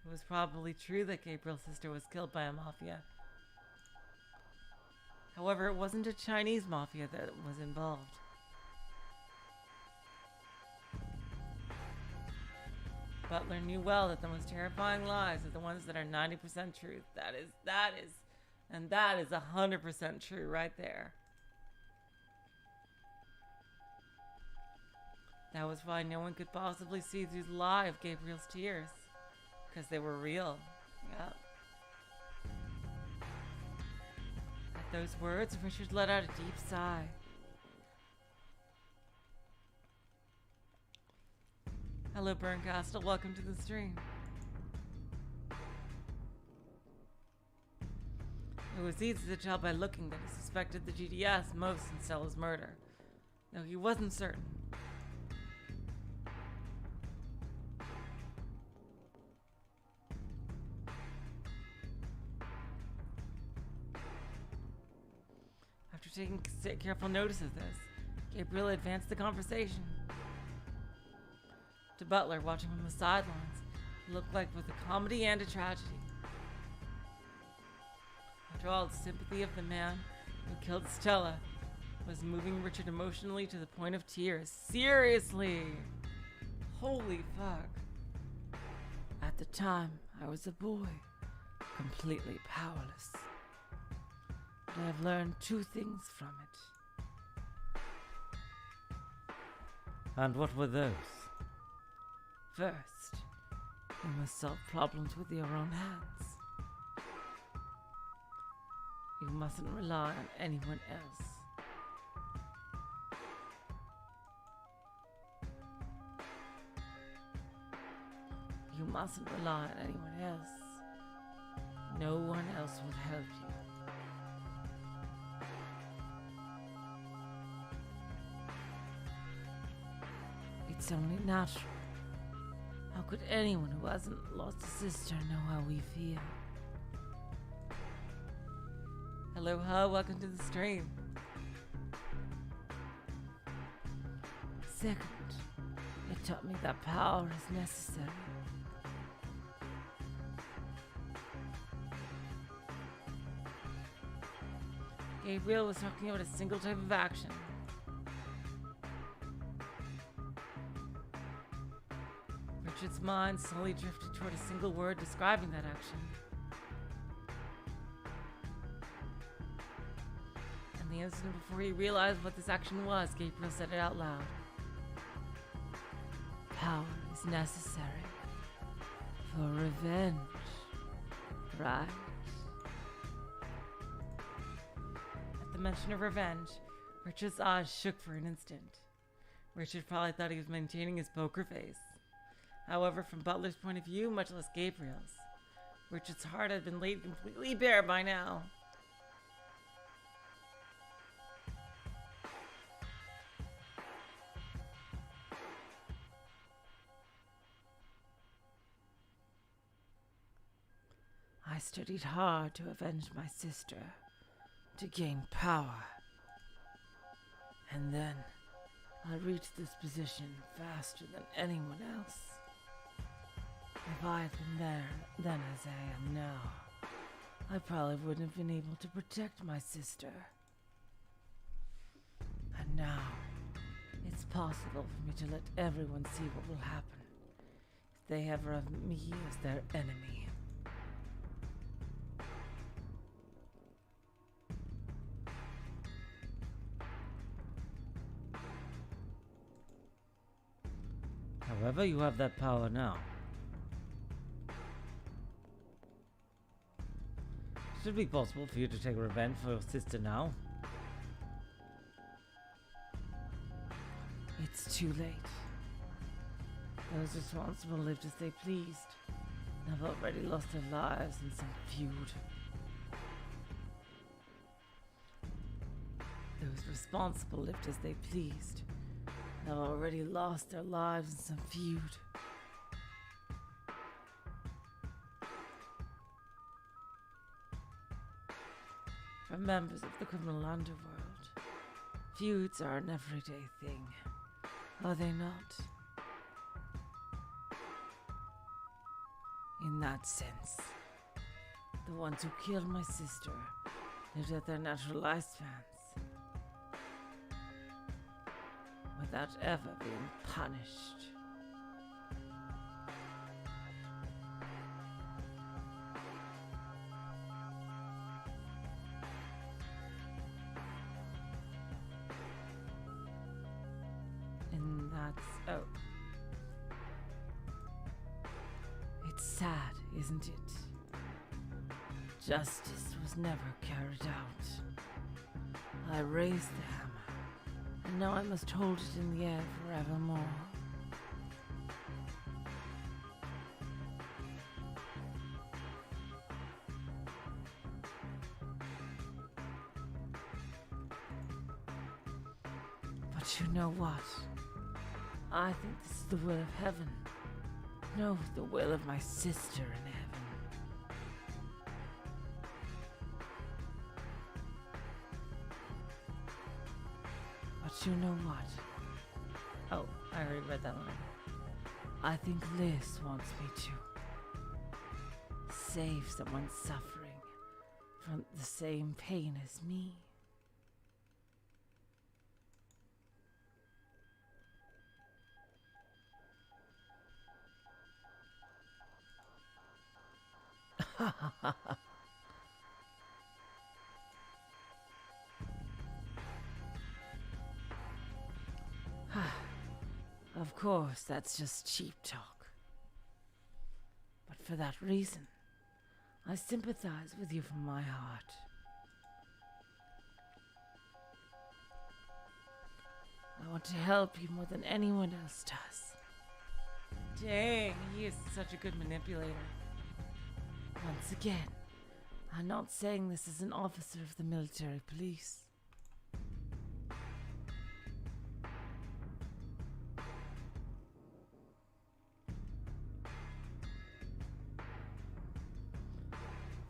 It was probably true that Gabriel's sister was killed by a mafia. However, it wasn't a Chinese mafia that was involved. Butler knew well that the most terrifying lies are the ones that are 90% truth. That is 100% true right there. That was why no one could possibly see through the lie of Gabriel's tears. Because they were real. Yep. At those words, Richard let out a deep sigh. Hello, Burncastle. Welcome to the stream. It was easy to tell by looking that he suspected the GDS most in Stella's murder, though he wasn't certain. After taking careful notice of this, Gabriel advanced the conversation. To Butler, watching from the sidelines, it looked like both a comedy and a tragedy. After all, the sympathy of the man who killed Stella was moving Richard emotionally to the point of tears. Seriously! Holy fuck. At the time, I was a boy, completely powerless. But I have learned two things from it. And what were those? First, you must solve problems with your own hands. You mustn't rely on anyone else. You mustn't rely on anyone else. No one else will help you. It's only natural. How could anyone who hasn't lost a sister know how we feel? Hello, welcome to the stream. Second, it taught me that power is necessary. Gabriel was talking about a single type of action. Richard's mind slowly drifted toward a single word describing that action. And the instant before he realized what this action was, Gabriel said it out loud. Power is necessary for revenge, right? At the mention of revenge, Richard's eyes shook for an instant. Richard probably thought he was maintaining his poker face. However, from Butler's point of view, much less Gabriel's, Richard's heart had been laid completely bare by now. I studied hard to avenge my sister, to gain power. And then, I reached this position faster than anyone else. If I had been there then as I am now, I probably wouldn't have been able to protect my sister. And now, it's possible for me to let everyone see what will happen if they ever have me as their enemy. However, you have that power now. Should it be possible for you to take revenge for your sister now? It's too late. Those responsible lived as they pleased, and have already lost their lives in some feud. Those responsible lived as they pleased, and have already lost their lives in some feud. For members of the criminal underworld, feuds are an everyday thing, are they not? In that sense, the ones who killed my sister lived at their natural lifespans, without ever being punished. And that's... oh. It's sad, isn't it? Justice was never carried out. I raised the hammer, and now I must hold it in the air forevermore. But you know what? I think this is the will of heaven. No, the will of my sister in heaven. But you know what? Oh, I already read that one. I think Liz wants me to save someone suffering from the same pain as me. Of course, that's just cheap talk. But for that reason, I sympathize with you from my heart. I want to help you more than anyone else does. Dang, he is such a good manipulator. Once again, I'm not saying this as an officer of the military police.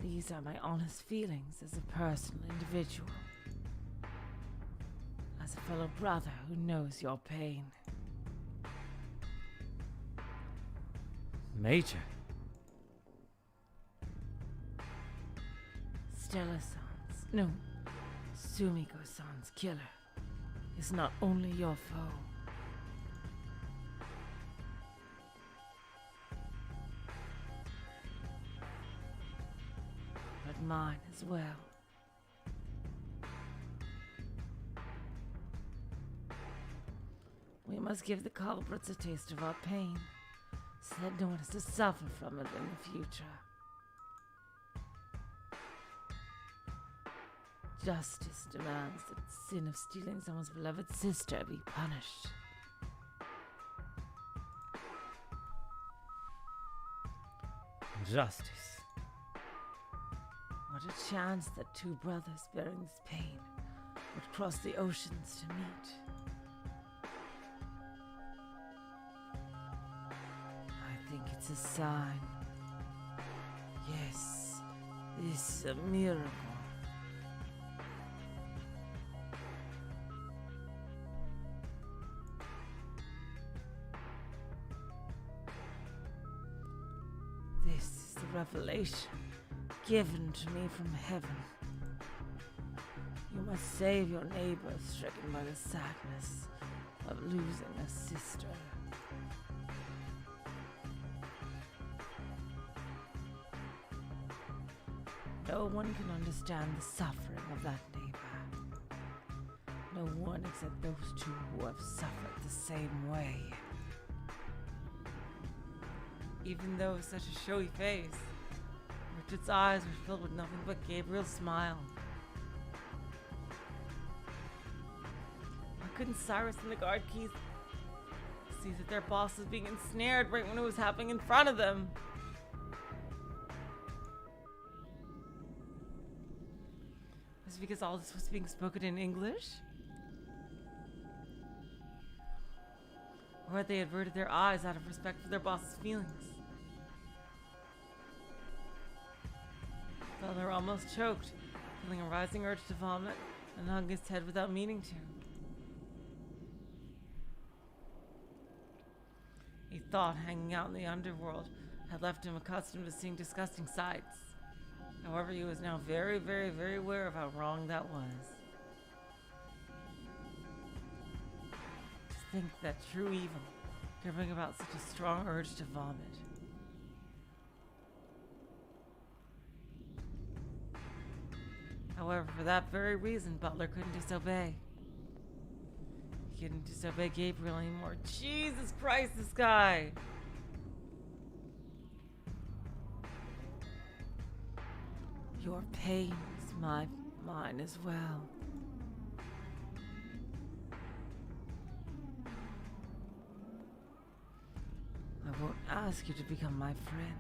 These are my honest feelings as a personal individual. As a fellow brother who knows your pain. Major. Sumiko-san's killer is not only your foe, but mine as well. We must give the culprits a taste of our pain, so that no one has to suffer from it in the future. Justice demands that the sin of stealing someone's beloved sister be punished. Justice. What a chance that two brothers bearing this pain would cross the oceans to meet. I think it's a sign. Yes, this is a miracle. This is the revelation given to me from heaven. You must save your neighbors stricken by the sadness of losing a sister. No one can understand the suffering of that neighbor. No one except those two who have suffered the same way. Even though such a showy face, Richard's eyes were filled with nothing but Gabriel's smile. Why couldn't Cyrus and the guard keys see that their boss was being ensnared right when it was happening in front of them? Was it because all this was being spoken in English? Or had they averted their eyes out of respect for their boss's feelings? Feller almost choked, feeling a rising urge to vomit, and hung his head without meaning to. He thought hanging out in the underworld had left him accustomed to seeing disgusting sights. However, he was now very, very, very aware of how wrong that was. To think that true evil could bring about such a strong urge to vomit. However, for that very reason, Butler couldn't disobey. He couldn't disobey Gabriel anymore. Jesus Christ, this guy! Your pain is mine as well. I won't ask you to become my friend.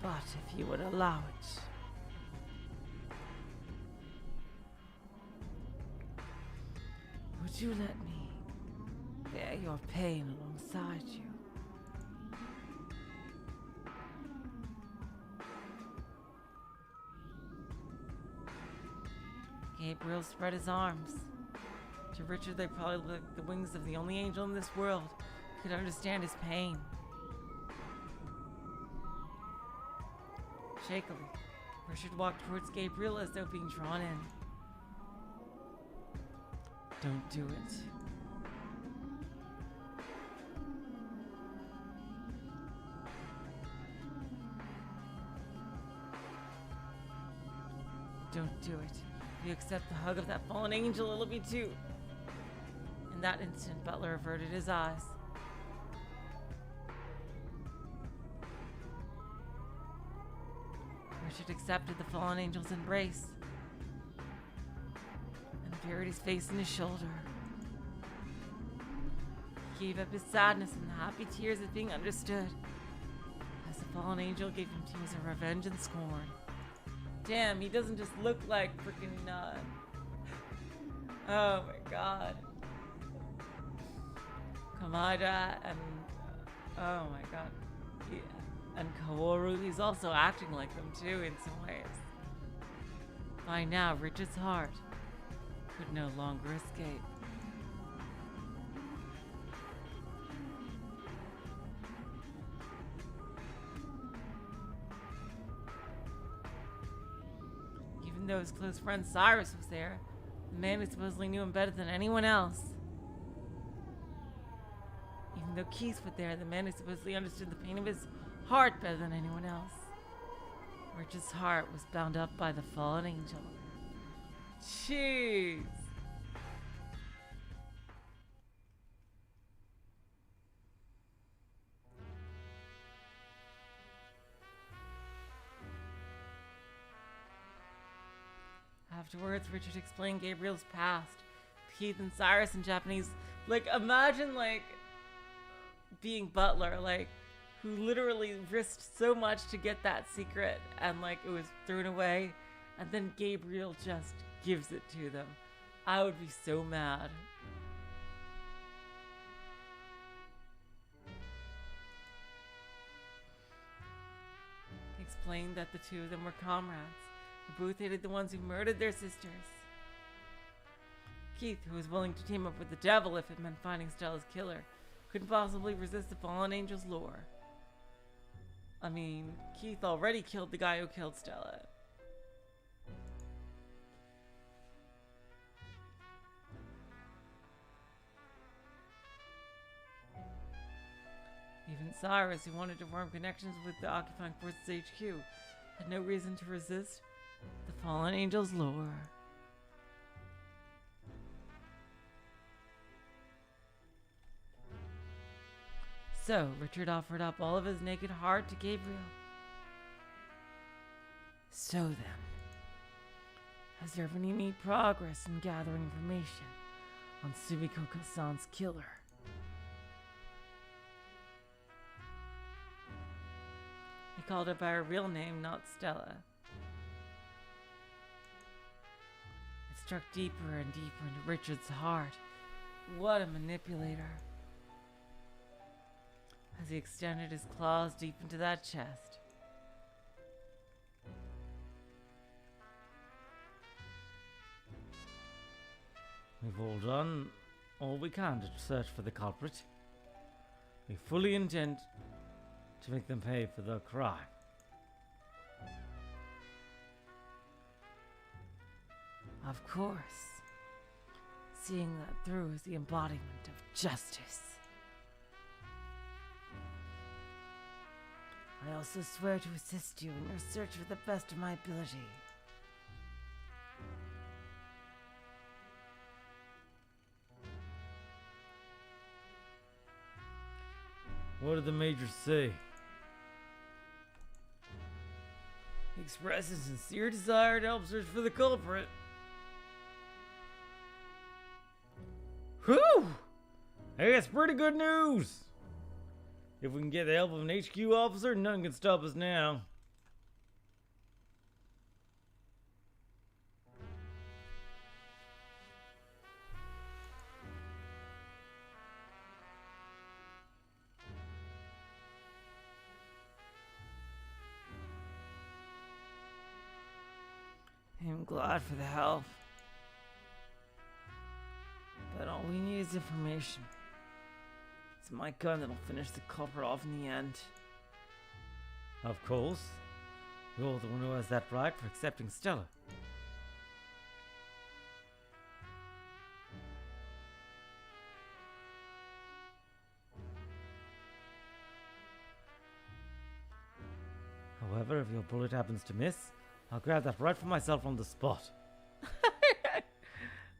But if you would allow it, would you let me bear your pain alongside you? Gabriel spread his arms. To Richard, they probably looked like the wings of the only angel in this world who could understand his pain. Shakily, Richard walked towards Gabriel as though being drawn in. Don't do it. Don't do it. If you accept the hug of that fallen angel, it'll be too. In that instant, Butler averted his eyes. Richard accepted the fallen angel's embrace and buried his face in his shoulder. He gave up his sadness and the happy tears of being understood as the fallen angel gave him tears of revenge and scorn. Damn, he doesn't just look like freaking oh my god. Kamada and oh my god. Yeah. And Kaworu, he's also acting like them too in some ways. By now, Richard's heart could no longer escape. Even though his close friend Cyrus was there, the man who supposedly knew him better than anyone else. Even though Keith was there, the man who supposedly understood the pain of his heart better than anyone else. Richard's heart was bound up by the fallen angel. Jeez. Afterwards, Richard explained Gabriel's past. Keith and Cyrus in Japanese. Like, imagine, like, being Butler, like, who literally risked so much to get that secret and like it was thrown away, and then Gabriel just gives it to them. I would be so mad. He explained that the two of them were comrades, who both hated the ones who murdered their sisters. Keith, who was willing to team up with the devil if it meant finding Stella's killer, couldn't possibly resist the fallen angel's lure. I mean, Keith already killed the guy who killed Stella. Even Cyrus, who wanted to form connections with the occupying forces HQ, had no reason to resist the fallen angel's lure. So, Richard offered up all of his naked heart to Gabriel. So then, has there been any progress in gathering information on Sumiko-san's killer? He called her by her real name, not Stella. It struck deeper and deeper into Richard's heart. What a manipulator. As he extended his claws deep into that chest. We've all done all we can to search for the culprit. We fully intend to make them pay for their crime. Of course. Seeing that through is the embodiment of justice. I also swear to assist you in your search to the best of my ability. What did the Major say? He expressed a sincere desire to help search for the culprit. Whew! Hey, that's pretty good news! If we can get the help of an HQ officer, nothing can stop us now. I'm glad for the help. But all we need is information. It's my gun that'll finish the culprit off in the end. Of course. You're the one who has that right for accepting Stella. However, if your bullet happens to miss, I'll grab that right for myself on the spot.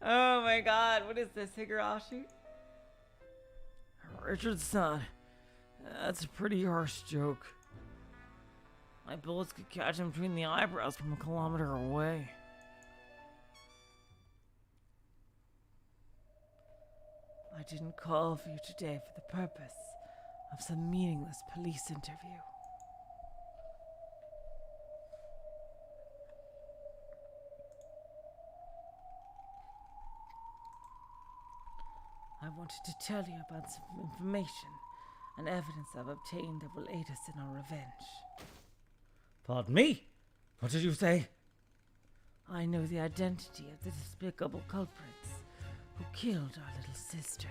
Oh my god, what is this, Higurashi? Richard's son. That's a pretty harsh joke. My bullets could catch him between the eyebrows from a kilometer away. I didn't call for you today for the purpose of some meaningless police interview. I wanted to tell you about some information and evidence I've obtained that will aid us in our revenge. Pardon me? What did you say? I know the identity of the despicable culprits who killed our little sister.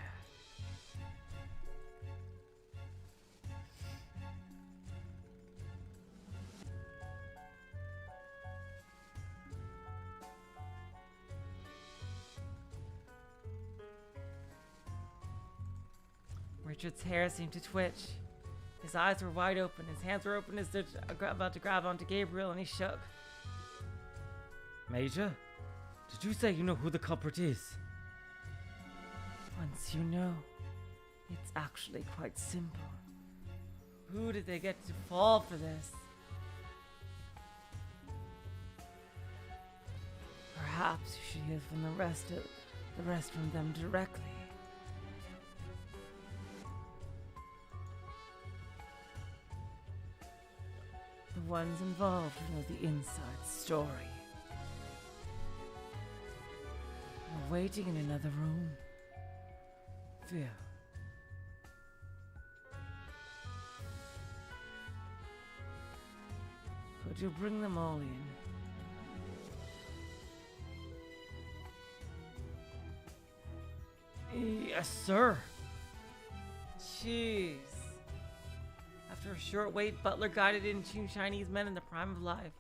Richard's hair seemed to twitch. His eyes were wide open, his hands were open as though about to grab onto Gabriel, and he shook. Major? Did you say you know who the culprit is? Once you know, it's actually quite simple. Who did they get to fall for this? Perhaps you should hear from the rest from them directly. The ones involved know the inside story. We're waiting in another room. Phil. Could you bring them all in? Yes, sir. Jeez. After a short wait, Butler guided in two Chinese men in the prime of life.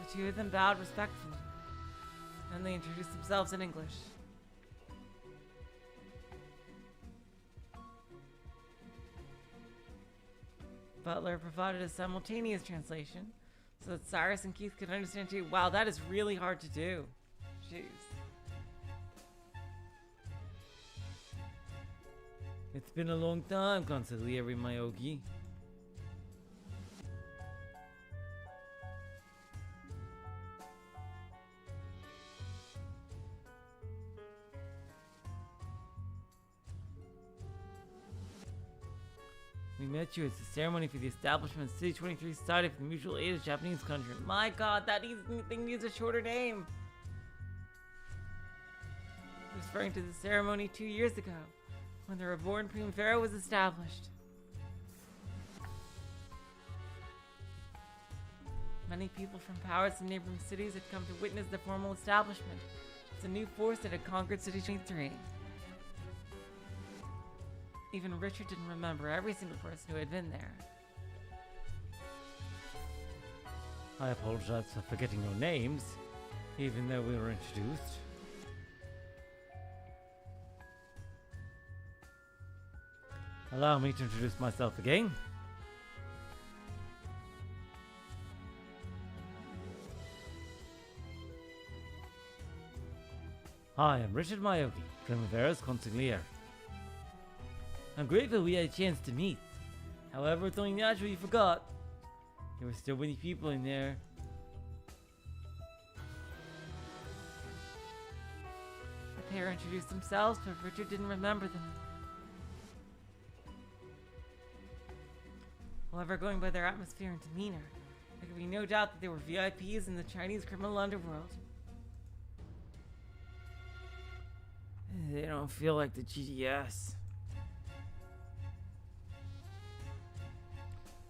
The two of them bowed respectfully. Then they introduced themselves in English. Butler provided a simultaneous translation so that Cyrus and Keith could understand too. Wow, that is really hard to do. Jeez. It's been a long time, Consigliere Myogi. We met you at the ceremony for the establishment of City 23 Society for the Mutual Aid of Japanese Country. My god, that thing needs a shorter name. Referring to the ceremony 2 years ago, when the reborn Primavera was established. Many people from Powers and neighboring cities had come to witness the formal establishment. It's a new force that had conquered City 23. Even Richard didn't remember every single person who had been there. I apologize for forgetting your names, even though we were introduced. Allow me to introduce myself again. Hi, I'm Richard Mayoki, Primavera's consigliere. I'm grateful we had a chance to meet. However, it's only natural you forgot. There were so many people in there. The pair introduced themselves, but Richard didn't remember them. However, going by their atmosphere and demeanor, there could be no doubt that they were VIPs in the Chinese criminal underworld. They don't feel like the GDS.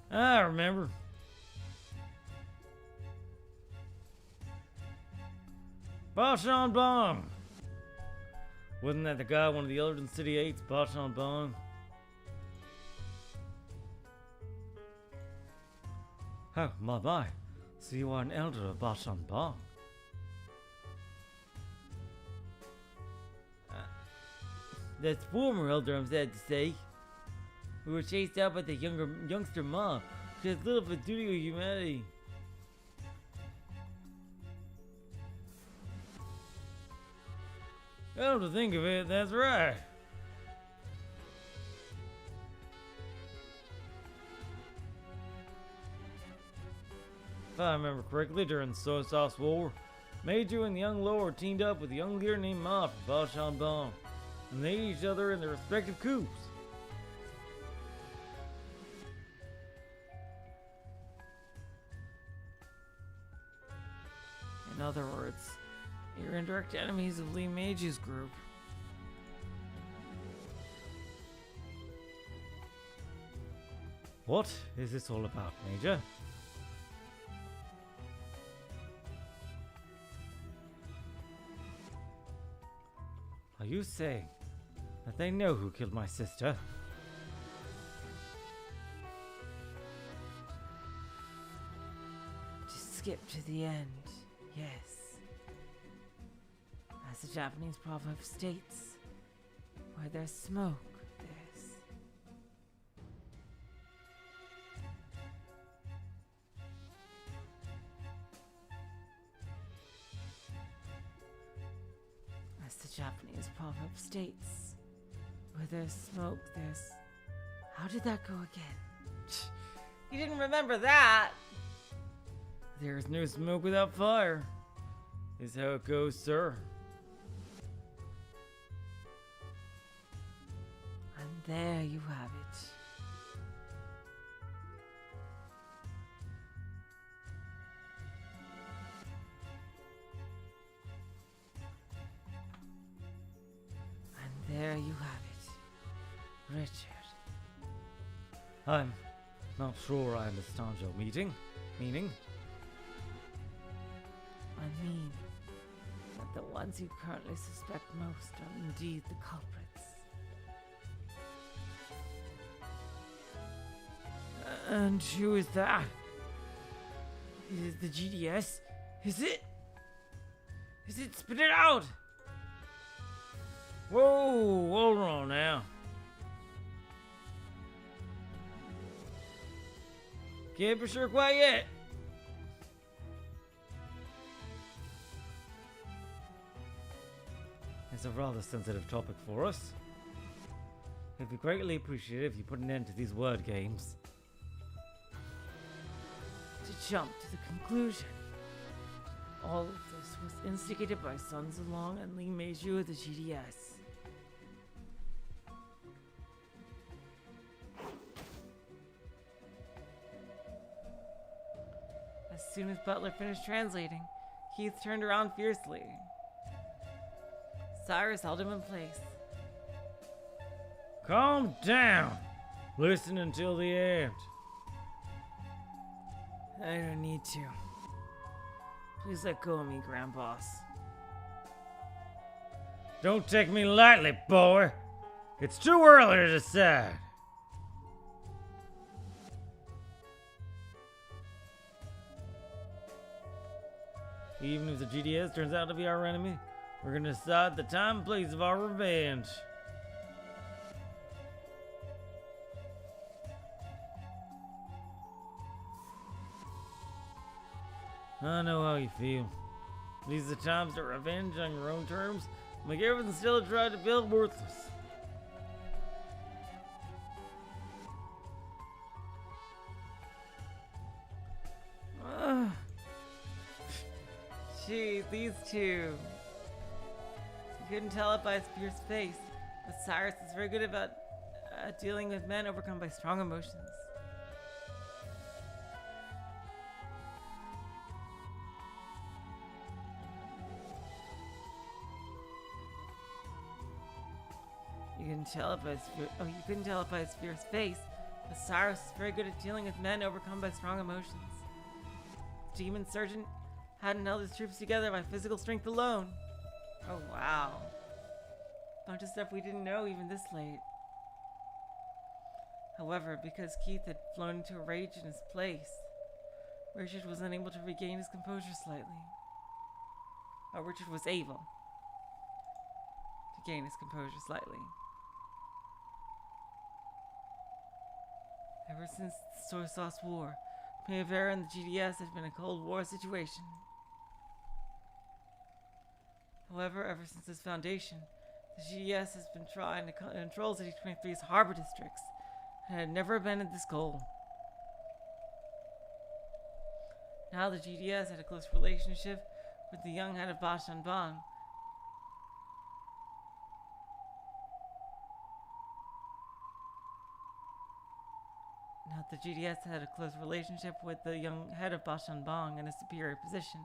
I remember. Bachan Bong. Wasn't that the guy one of the Elden City 8's, Bachan Bong? Oh, my. So you are an elder of Bachan Bong. That's former elder, I'm sad to say. We were chased out by the youngster mob. She has little of a duty of humanity. Come to think of it, that's right. If I remember correctly, during the Soy Sauce War, Major and the young lord teamed up with a young leader named Ma from Bachan Bong, and they aided each other in their respective coups. In other words, you're indirect enemies of Lee Mage's group. What is this all about, Major? Are you saying that they know who killed my sister? Just skip to the end, yes. As the Japanese proverb states, where there's smoke, there's... As the Japanese proverb states, where there's smoke, there's... How did that go again? You didn't remember that! There's no smoke without fire, is how it goes, sir. And there you have it. And there you have it, Richard. I'm not sure I understand your meaning. I mean that the ones you currently suspect most are indeed the culprits. And who is that? Is it the GDS? Is it? Spit it out! Whoa, hold on now. Can't be sure quite yet. It's a rather sensitive topic for us. It'd be greatly appreciated if you put an end to these word games. To jump to the conclusion, all of this was instigated by Sun Zilong and Lee Meiju of the GDS. As soon as Butler finished translating, Keith turned around fiercely. Cyrus held him in place. Calm down. Listen until the end. I don't need to. Please let go of me, Grand Boss. Don't take me lightly, boy. It's too early to decide. Even if the GDS turns out to be our enemy, we're gonna decide the time and place of our revenge. I know how you feel. These are the times that revenge on your own terms make everything Stella tried to build worthless. Gee, these two. You couldn't tell it by his fierce face, but Cyrus is very good about dealing with men overcome by strong emotions. You couldn't tell it by his you couldn't tell it by his fierce face, but Cyrus is very good at dealing with men overcome by strong emotions. The demon surgeon hadn't held his troops together by physical strength alone. Oh wow. Bunch of stuff we didn't know even this late. However, because Keith had flown into a rage in his place, Richard was unable to regain his composure slightly. Richard was able to gain his composure slightly. Ever since the Soy Sauce War, Primavera and the GDS have been a Cold War situation. However, ever since its foundation, the GDS has been trying to control City 23's harbor districts and had never abandoned this goal. Now the GDS had a close relationship with the young head of Bashanban. Now the GDS had a close relationship with the young head of Bashanban in a superior position.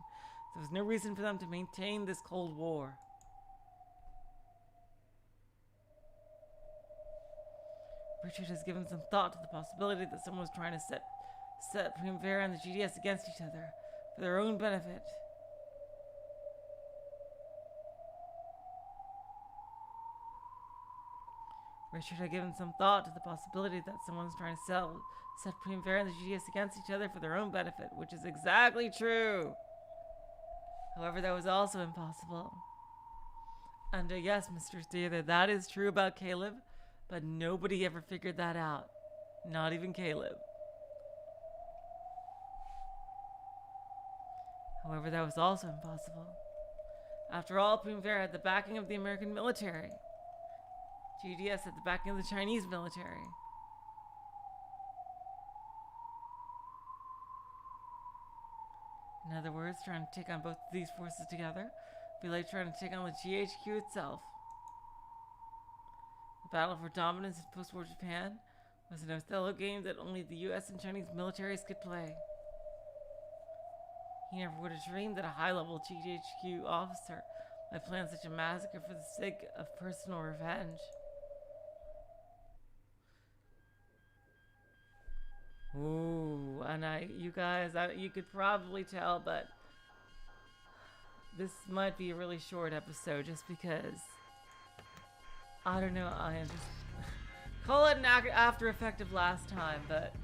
There was no reason for them to maintain this Cold War. Richard has given some thought to the possibility that someone was trying to set Primavera and the GDS against each other for their own benefit. Richard had given some thought to the possibility that someone's trying to set Primavera and the GDS against each other for their own benefit, which is exactly true. However, that was also impossible. And yes, Mr. Theater, that is true about Caleb, but nobody ever figured that out. Not even Caleb. However, that was also impossible. After all, Primavera had the backing of the American military. GDS had the backing of the Chinese military. In other words, trying to take on both of these forces together would be like trying to take on the GHQ itself. The battle for dominance in post-war Japan was an Othello game that only the US and Chinese militaries could play. He never would have dreamed that a high-level GHQ officer might plan such a massacre for the sake of personal revenge. Ooh, and you guys, you could probably tell, but this might be a really short episode just because, I don't know, I am just, call it an after effect of last time, but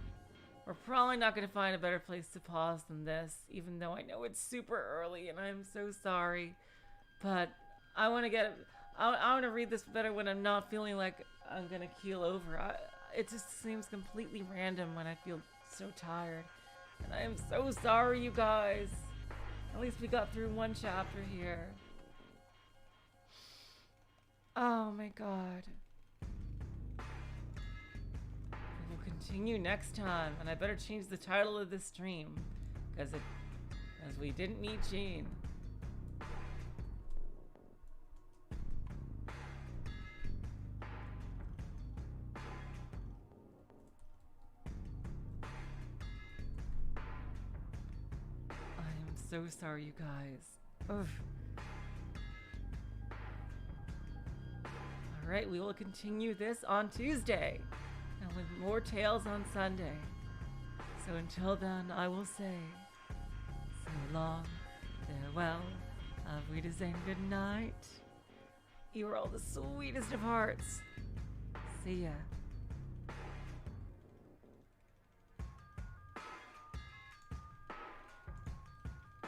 we're probably not going to find a better place to pause than this, even though I know it's super early and I'm so sorry, but I want to read this better when I'm not feeling like I'm going to keel over. It just seems completely random when I feel so tired. And I am so sorry, you guys. At least we got through one chapter here. Oh my god. We will continue next time, and I better change the title of this stream, as we didn't meet Jean. So sorry, you guys. Ugh. Alright, we will continue this on Tuesday, and with more tales on Sunday. So until then, I will say, so long, farewell, auf Wiedersehen, good night. You are all the sweetest of hearts. See ya.